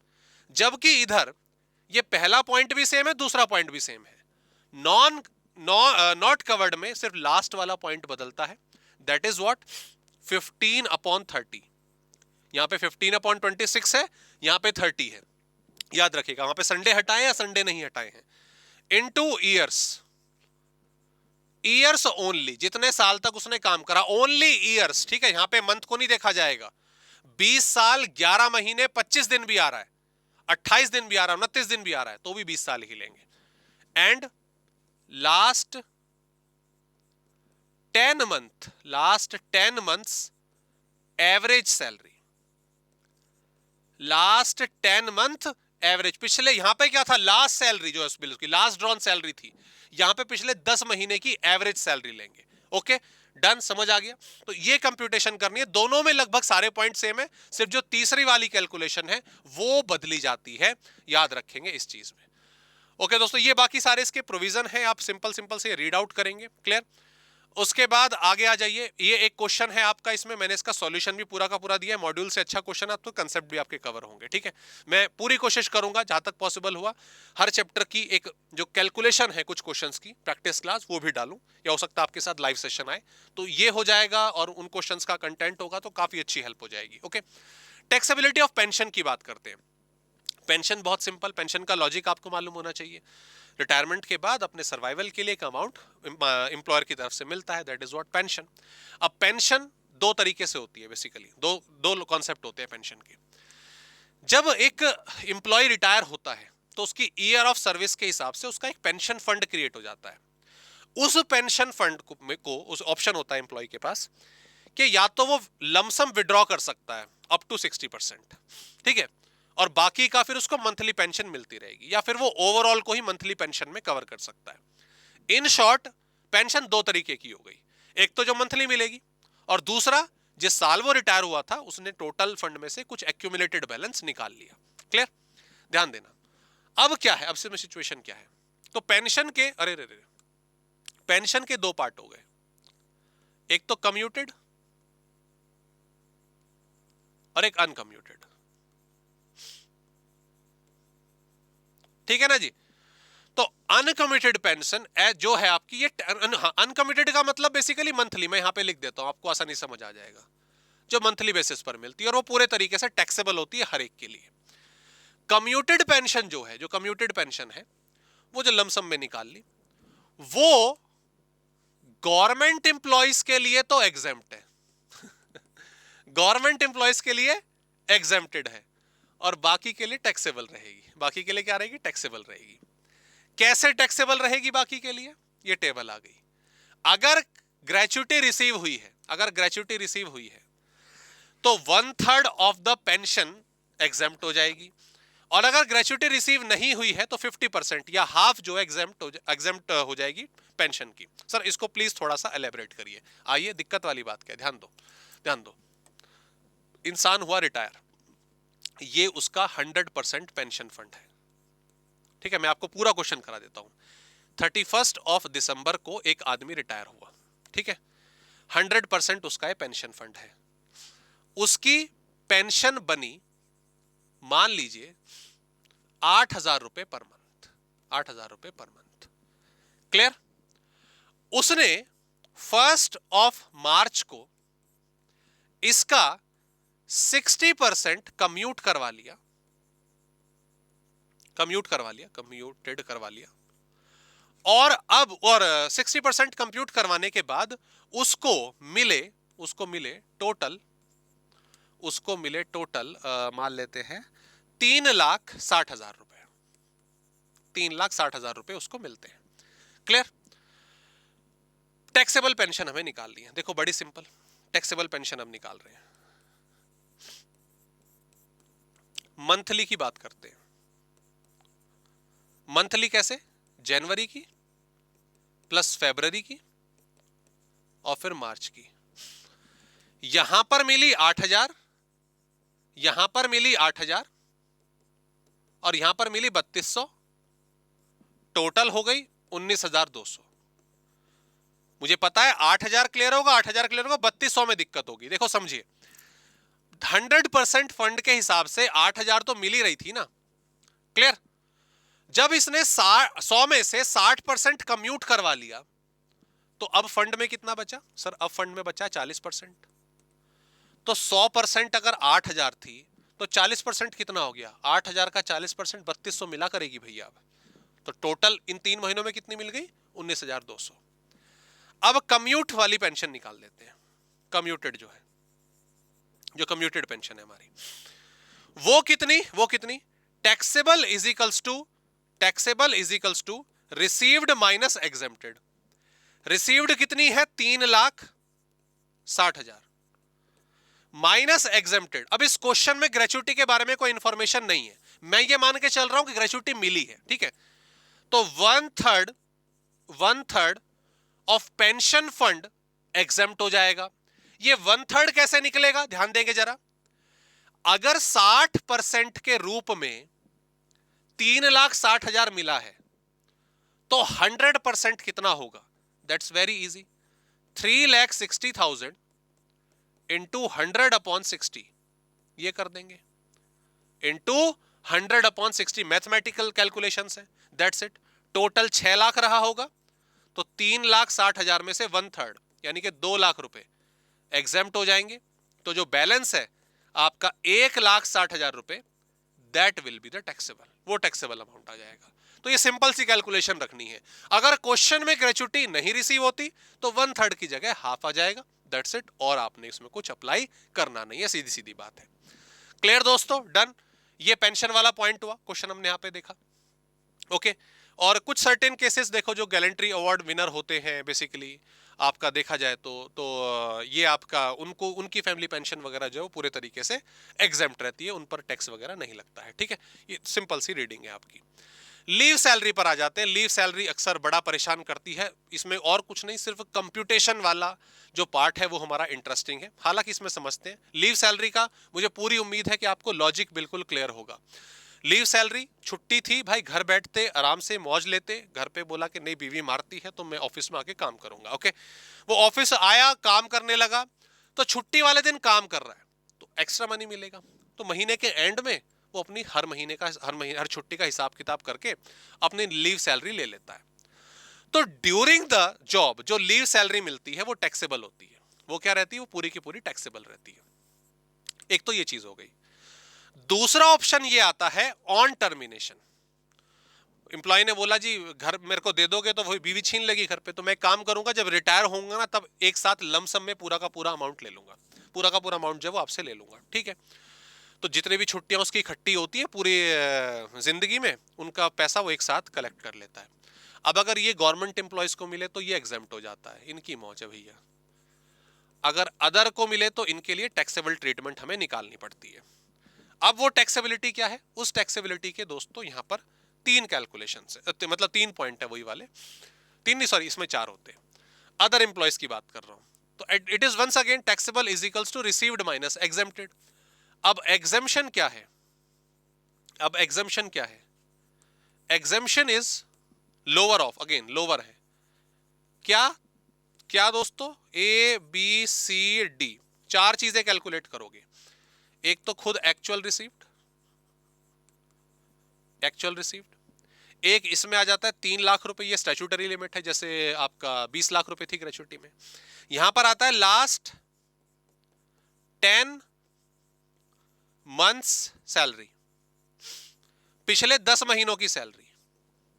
जबकि इधर ये पहला पॉइंट भी सेम है, दूसरा पॉइंट भी सेम है। नॉट कवर्ड में सिर्फ लास्ट वाला पॉइंट बदलता है, दैट इज व्हाट, 15/30। यहां पे 15/26 है, यहां पे 30 है। याद रखिएगा, वहां पे संडे हटाए या संडे नहीं हटाए हैं। इनटू ईयर्स, ईयर्स ओनली, जितने साल तक उसने काम करा, ओनली ईयर्स, ठीक है। यहां पे मंथ को नहीं देखा जाएगा। 20 साल 11 महीने 25 दिन भी आ रहा है, 28 दिन भी आ रहा है, 29 दिन भी आ रहा है, तो भी 20 साल ही लेंगे। And last 10 months average salary, last 10 month average. पिछले यहां पे क्या था? लास्ट सैलरी जो है उसकी लास्ट ड्रॉन सैलरी थी, यहां पे पिछले 10 महीने की एवरेज सैलरी लेंगे। ओके डन, समझ आ गया। तो ये कंप्यूटेशन करनी है, दोनों में लगभग सारे पॉइंट सेम है, सिर्फ जो तीसरी वाली कैलकुलेशन है वो बदली जाती है, याद रखेंगे इस चीज में। ओके दोस्तों, ये बाकी सारे इसके प्रोविजन है, आप सिंपल से रीड आउट करेंगे। क्लियर? उसके बाद आगे आ जाइए, ये एक क्वेश्चन है आपका, इसमें मैंने इसका सॉल्यूशन भी पूरा का पूरा दिया है। मॉड्यूल से अच्छा क्वेश्चन है तो कंसेप्ट भी आपके कवर होंगे, ठीक है। मैं पूरी कोशिश करूंगा जहां तक पॉसिबल हुआ हर चैप्टर की एक जो कैलकुलेशन है कुछ क्वेश्चंस की प्रैक्टिस क्लास वो भी डालूं, या हो सकता है आपके साथ लाइव सेशन आए तो ये हो जाएगा, और उन क्वेश्चंस का कंटेंट होगा तो काफी अच्छी हेल्प हो जाएगी। ओके, टैक्सेबिलिटी ऑफ पेंशन की बात करते हैं। पेंशन बहुत सिंपल, पेंशन का लॉजिक आपको मालूम होना चाहिए। रिटायरमेंट के बाद अपने सर्वाइवल के लिए एक अमाउंट एम्प्लॉयर की तरफ से मिलता है, दैट इज व्हाट पेंशन। अब पेंशन दो तरीके से होती है, बेसिकली दो कॉन्सेप्ट होते हैं पेंशन के। जब एक एम्प्लॉय रिटायर होता है तो उसकी ईयर ऑफ सर्विस के हिसाब से उसका एक पेंशन फंड क्रिएट हो जाता है। उस पेंशन फंड को उस ऑप्शन होता है एम्प्लॉय के पास कि या तो वो लमसम विड्रॉ कर सकता है अप टू 60%, ठीक है, और बाकी का फिर उसको मंथली पेंशन मिलती रहेगी, या फिर वो ओवरऑल को ही मंथली पेंशन में कवर कर सकता है। इन शॉर्ट पेंशन दो तरीके की हो गई, एक तो जो मंथली मिलेगी, और दूसरा जिस साल वो रिटायर हुआ था उसने टोटल फंड में से कुछ एक्यूमुलेटेड बैलेंस निकाल लिया। क्लियर? ध्यान देना। अब क्या है, अब से सिचुएशन क्या है, तो पेंशन के पेंशन के दो पार्ट हो गए, एक तो कम्यूटेड और एक अनकम्यूटेड, ठीक है ना जी। तो अनकमिटेड पेंशन जो है आपकी, ये अनकमिटेड का मतलब बेसिकली मंथली, मैं यहां पे लिख देता हूं आपको आसानी समझ आ जाएगा, जो मंथली बेसिस पर मिलती है और वो पूरे तरीके से टैक्सेबल होती है हर एक के लिए। कम्यूटेड पेंशन जो है, जो कम्यूटेड पेंशन है वो जो लमसम में निकाल ली, वो गवर्नमेंट एम्प्लॉयज के लिए तो एग्जेम्प्ट है गवर्नमेंट एम्प्लॉयज के लिए एग्जेम्प्टेड है, और बाकी के लिए टैक्सेबल रहेगी। बाकी के लिए क्या रहेगी? टैक्सेबल रहेगी। कैसे टैक्सेबल रहेगी बाकी के लिए? ये टेबल आ गई। अगर ग्रेच्युटी रिसीव हुई है, अगर ग्रेच्युटी रिसीव हुई है तो 1/3 ऑफ द पेंशन एग्जेम्प्ट हो जाएगी, और अगर ग्रेच्युटी रिसीव नहीं हुई है तो 50% या हाफ जो है एग्जेम्प्ट हो जाएगी पेंशन की। सर इसको प्लीज थोड़ा सा एलेबरेट करिए। आइए, दिक्कत वाली बात क्या है, ध्यान दो ध्यान दो। इंसान हुआ रिटायर, ये उसका 100% पेंशन फंड है। ठीक है, मैं आपको पूरा क्वेश्चन करा देता हूं। 31 ऑफ दिसंबर को एक आदमी रिटायर हुआ, ठीक है, 100% उसका पेंशन फंड है। उसकी पेंशन बनी, मान लीजिए 8,000 रुपए पर मंथ, 8,000 रुपए पर मंथ। क्लियर? उसने 1 मार्च को इसका 60% कम्यूटेड करवा लिया, और अब 60% कंप्यूट करवाने के बाद उसको मिले टोटल मान लेते हैं 3,60,000 रुपए, 3,60,000 रुपए उसको मिलते हैं। क्लियर? टैक्सेबल पेंशन हमें निकालनी है। देखो बड़ी सिंपल, टैक्सेबल पेंशन हम निकाल रहे हैं। मंथली की बात करते हैं। मंथली कैसे? जनवरी की प्लस फरवरी की और फिर मार्च की। यहां पर मिली 8,000, यहां पर मिली 8,000 और यहां पर मिली 3,200, टोटल हो गई 19,200। मुझे पता है 8,000 क्लियर होगा, 8,000 क्लियर होगा, 3,200 में दिक्कत होगी। देखो समझिए, 100% फंड के हिसाब से 8,000 तो मिल ही रही थी ना। क्लियर? जब इसने 100 में से 60% कम्यूट करवा लिया तो अब फंड में कितना बचा? सर अब फंड में बचा 40%। तो 100% अगर 8,000 थी तो 40% कितना हो गया? 8,000 का 40% 3,200 मिला करेगी भैया। अब तो टोटल इन 3 महीनों में कितनी मिल गई? 19,200। अब कम्यूट वाली पेंशन निकाल लेते हैं। कम्यूटेड जो है, जो कम्यूटेड पेंशन है हमारी, वो कितनी? Taxable is equals to received minus exempted. Received कितनी है? 3,60,000 माइनस एग्जेम्प्टेड। अब इस क्वेश्चन में ग्रेच्युटी के बारे में कोई इंफॉर्मेशन नहीं है, मैं ये मान के चल रहा हूं कि ग्रेच्युटी मिली है। ठीक है, तो 1/3 ऑफ पेंशन फंड एग्जेम्प्ट हो जाएगा। ये 1/3 कैसे निकलेगा? ध्यान देंगे जरा। अगर 60% के रूप में 3,60,000 मिला है तो 100% कितना होगा? दैट्स वेरी इजी, 3,60,000 इंटू 100/60, ये कर देंगे, इंटू 100/60। मैथमेटिकल कैलकुलेशन है, दैट्स इट। टोटल 6 लाख रहा होगा, तो 3,60,000 में से 1/3 यानी कि 2 लाख रुपए एग्जेम्प्ट हो जाएंगे। तो जो बैलेंस है आपका 1,60,000 रुपए, that will be the taxable, वो टैक्सेबल अमाउंट आ जाएगा। तो ये सिंपल सी कैलकुलेशन रखनी है। अगर क्वेश्चन में ग्रेच्युटी नहीं रिसीव होती तो 1/3 की जगह हाफ आ जाएगा, दैट्स इट। और आपने इसमें कुछ अप्लाई करना नहीं है, सीधी सीधी बात है। क्लियर दोस्तों? डन। ये पेंशन वाला पॉइंट हुआ, क्वेश्चन हमने यहां पे देखा। ओके, और कुछ सर्टेन केसेस देखो जो गैलेंट्री अवार्ड विनर होते हैं, बेसिकली आपका देखा जाए तो ये आपका उनको उनकी फैमिली पेंशन वगैरह जो है पूरे तरीके से एग्जेम्प्ट रहती है, उन पर टैक्स वगैरह नहीं लगता है। ठीक है, ये सिंपल सी रीडिंग है आपकी। लीव सैलरी पर आ जाते हैं। लीव सैलरी अक्सर बड़ा परेशान करती है। इसमें और कुछ नहीं, सिर्फ कंप्यूटेशन वाला जो पार्ट है वो हमारा इंटरेस्टिंग है। हालांकि इसमें समझते हैं लीव सैलरी का, मुझे पूरी उम्मीद है कि आपको लॉजिक बिल्कुल क्लियर होगा। लीव सैलरी, छुट्टी थी भाई, घर बैठते आराम से मौज लेते। घर पे बोला कि नहीं बीवी मारती है तो मैं ऑफिस में आके काम करूंगा। ओके, वो ऑफिस आया, काम करने लगा, तो छुट्टी वाले दिन काम कर रहा है तो एक्स्ट्रा मनी मिलेगा। तो महीने के एंड में वो अपनी हर छुट्टी का हिसाब किताब करके अपनी लीव सैलरी ले लेता है। तो ड्यूरिंग द जॉब जो लीव सैलरी मिलती है वो टैक्सेबल होती है। वो क्या रहती है? वो पूरी की पूरी टैक्सेबल रहती है। एक तो ये चीज हो गई। दूसरा ऑप्शन ये आता है ऑन टर्मिनेशन। एम्प्लॉय ने बोला जी घर मेरे को दे दोगे तो वही बीवी छीन लेगी घर पे, तो मैं काम करूंगा, जब रिटायर होऊंगा ना तब एक साथ लमसम में पूरा का पूरा अमाउंट ले लूंगा, पूरा का पूरा अमाउंट जो है वो आपसे ले लूंगा। ठीक है, तो जितने भी छुट्टियां उसकी इकट्ठी होती है पूरी जिंदगी में, उनका पैसा वो एक साथ कलेक्ट कर लेता है। अब अगर ये गवर्नमेंट एम्प्लॉयज को मिले तो ये एग्जेम्प्ट हो जाता है, इनकी मौज है भैया। अगर अदर को मिले तो इनके लिए टैक्सेबल ट्रीटमेंट हमें निकालनी पड़ती है। अब वो टैक्सेबिलिटी क्या है? उस टैक्सेबिलिटी के दोस्तों यहां पर 3 कैलकुलेशन है, मतलब 3 पॉइंट है, वही वाले 3 नहीं, सॉरी, इसमें 4 होते हैं। अदर एम्प्लॉयज की बात कर रहा हूं, तो it is once again taxable is equals to received minus exempted. अब एग्जेम्पशन क्या है? अब एग्जेम्पशन क्या है? Exemption is lower of, again lower है क्या? क्या दोस्तों? ए बी सी डी 4 चीजें कैलकुलेट करोगे। एक तो खुद एक्चुअल रिसीव्ड, एक इसमें आ जाता है 3 लाख रुपए, ये स्टैट्यूटरी लिमिट है, जैसे आपका 20 लाख रुपए थी ग्रेच्युटी में। यहां पर आता है लास्ट 10 मंथ्स सैलरी, पिछले 10 महीनों की सैलरी,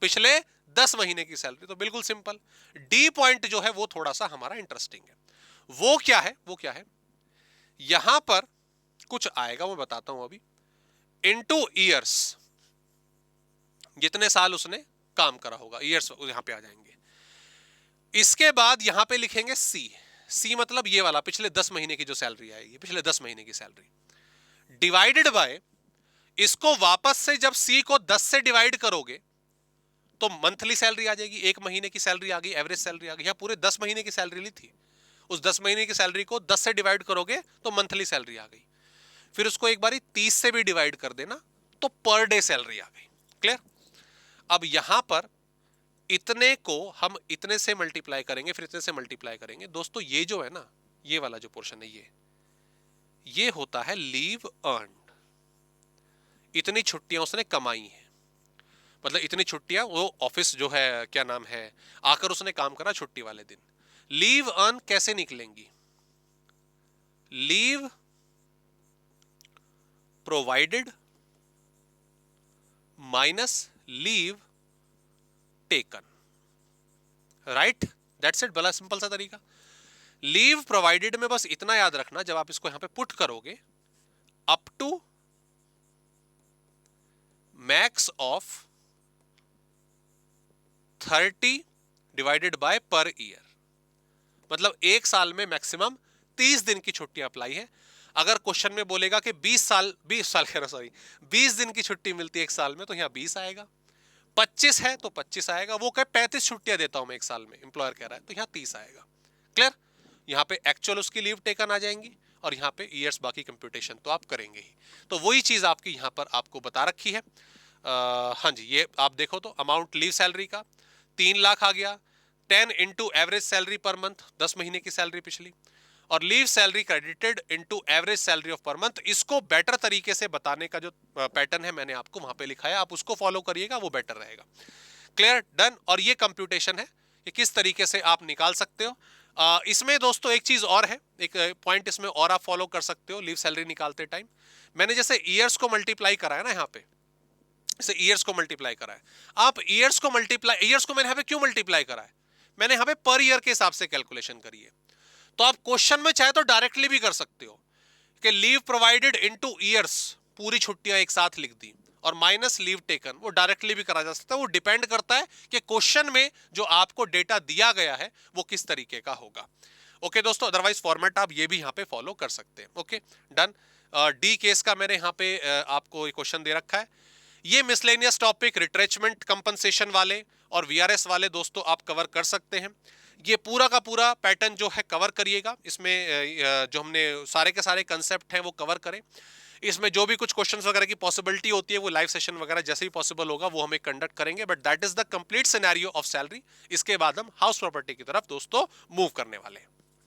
पिछले 10 महीने की सैलरी। तो बिल्कुल सिंपल। डी पॉइंट जो है वो थोड़ा सा हमारा इंटरेस्टिंग है। वो क्या है? वो क्या है? यहां पर कुछ आएगा, मैं बताता हूं अभी। इनटू ईयर्स, जितने साल उसने काम करा होगा, ईयर्स यहां पे आ जाएंगे। इसके बाद यहां पे लिखेंगे सी। सी मतलब ये वाला, पिछले 10 महीने की जो सैलरी आएगी, पिछले 10 महीने की सैलरी, डिवाइडेड बाय, इसको वापस से जब सी को 10 से डिवाइड करोगे तो मंथली सैलरी आ जाएगी, एक महीने की सैलरी आ गई, एवरेज सैलरी आ गई। यहां पूरे 10 महीने की सैलरी ली थी, उस 10 महीने की सैलरी को 10 से डिवाइड करोगे तो मंथली सैलरी आ गई। फिर उसको एक बारी 30 से भी डिवाइड कर देना तो पर डे सैलरी आ गई। क्लियर? अब यहां पर इतने को हम इतने से मल्टीप्लाई करेंगे, फिर इतने से मल्टीप्लाई करेंगे। दोस्तों ये जो है ना, ये वाला जो पोर्शन है, ये होता है लीव अर्न। इतनी छुट्टियां उसने कमाई हैं, मतलब इतनी छुट्टियां, वो ऑफिस जो है, क्या नाम है, आकर उसने काम करा छुट्टी वाले दिन। लीव अर्न कैसे निकलेंगी? Leave provided minus leave taken, right? That's it. बड़ा सिंपल सा तरीका। लीव प्रोवाइडेड में बस इतना याद रखना, जब आप इसको यहां पे पुट करोगे, up to max of 30 divided by per year, मतलब एक साल में मैक्सिमम 30 दिन की छुट्टी अप्लाई है। अगर क्वेश्चन में बोलेगा कि 20 साल कह रहा, सॉरी, 20 दिन की छुट्टी मिलती है एक साल में, तो यहां 20 आएगा। 25 है तो 25 आएगा। वो कहे 35 छुट्टियां देता हूं मैं एक साल में, एम्प्लॉयर कह रहा है, तो यहां 30 आएगा। क्लियर? यहां पे एक्चुअल उसकी लीव टेकन आ जाएंगी, और यहां पे ईयर्स बाकी कंप्यूटेशन तो आप करेंगे ही। तो वही चीज आपकी यहां पर आपको बता रखी है। हाँ जी, ये आप देखो तो अमाउंट लीव सैलरी का 3 लाख आ गया, 10 into average salary per month, 10 महीने की सैलरी पिछली, और leave salary credited into average salary of per month. इसको बेटर तरीके से बताने का जो पैटर्न है मैंने आपको वहां पे लिखा है, आप उसको फॉलो करिएगा, वो बेटर रहेगा। क्लियर? डन। और ये कंप्यूटेशन है कि किस तरीके से आप निकाल सकते हो। इसमें दोस्तों एक चीज और है, एक पॉइंट इसमें और आप फॉलो कर सकते हो लीव सैलरी निकालते टाइम। मैंने जैसे ईयर्स को मल्टीप्लाई करा है ना, यहाँ पे जैसे ईयर्स को मल्टीप्लाई करा है, आप ईयर्स को मैंने यहाँ पे क्यों मल्टीप्लाई करा है? मैंने यहाँ पे पर ईयर के हिसाब से कैलकुलेशन करी है। तो आप क्वेश्चन में चाहे तो डायरेक्टली भी कर सकते हो कि लीव प्रोवाइडेड इनटू ईयर्स, पूरी छुट्टियां एक साथ लिख दी, और माइनस लीव टेकन, वो डायरेक्टली भी करा जा सकता है। वो डिपेंड करता है कि क्वेश्चन में जो आपको डेटा दिया गया है वो किस तरीके का होगा। ओके दोस्तों, अदरवाइज फॉर्मेट आप ये भी यहाँ पे फॉलो कर सकते हैं। Okay done. डी केस का मैंने यहाँ पे आपको क्वेश्चन दे रखा है। ये मिसलेनियस टॉपिक रिट्रेचमेंट कंपनसेशन वाले और वीआरएस वाले दोस्तों आप कवर कर सकते हैं। ये पूरा का पूरा पैटर्न जो है कवर करिएगा। इसमें जो हमने सारे के सारे कंसेप्ट हैं वो कवर करें। इसमें जो भी कुछ क्वेश्चंस वगैरह की पॉसिबिलिटी होती है वो लाइव सेशन वगैरह जैसे भी पॉसिबल होगा वो हमें कंडक्ट करेंगे। But that is the complete scenario of salary. इसके बाद हम हाउस प्रॉपर्टी की तरफ दोस्तों मूव करने वाले हैं।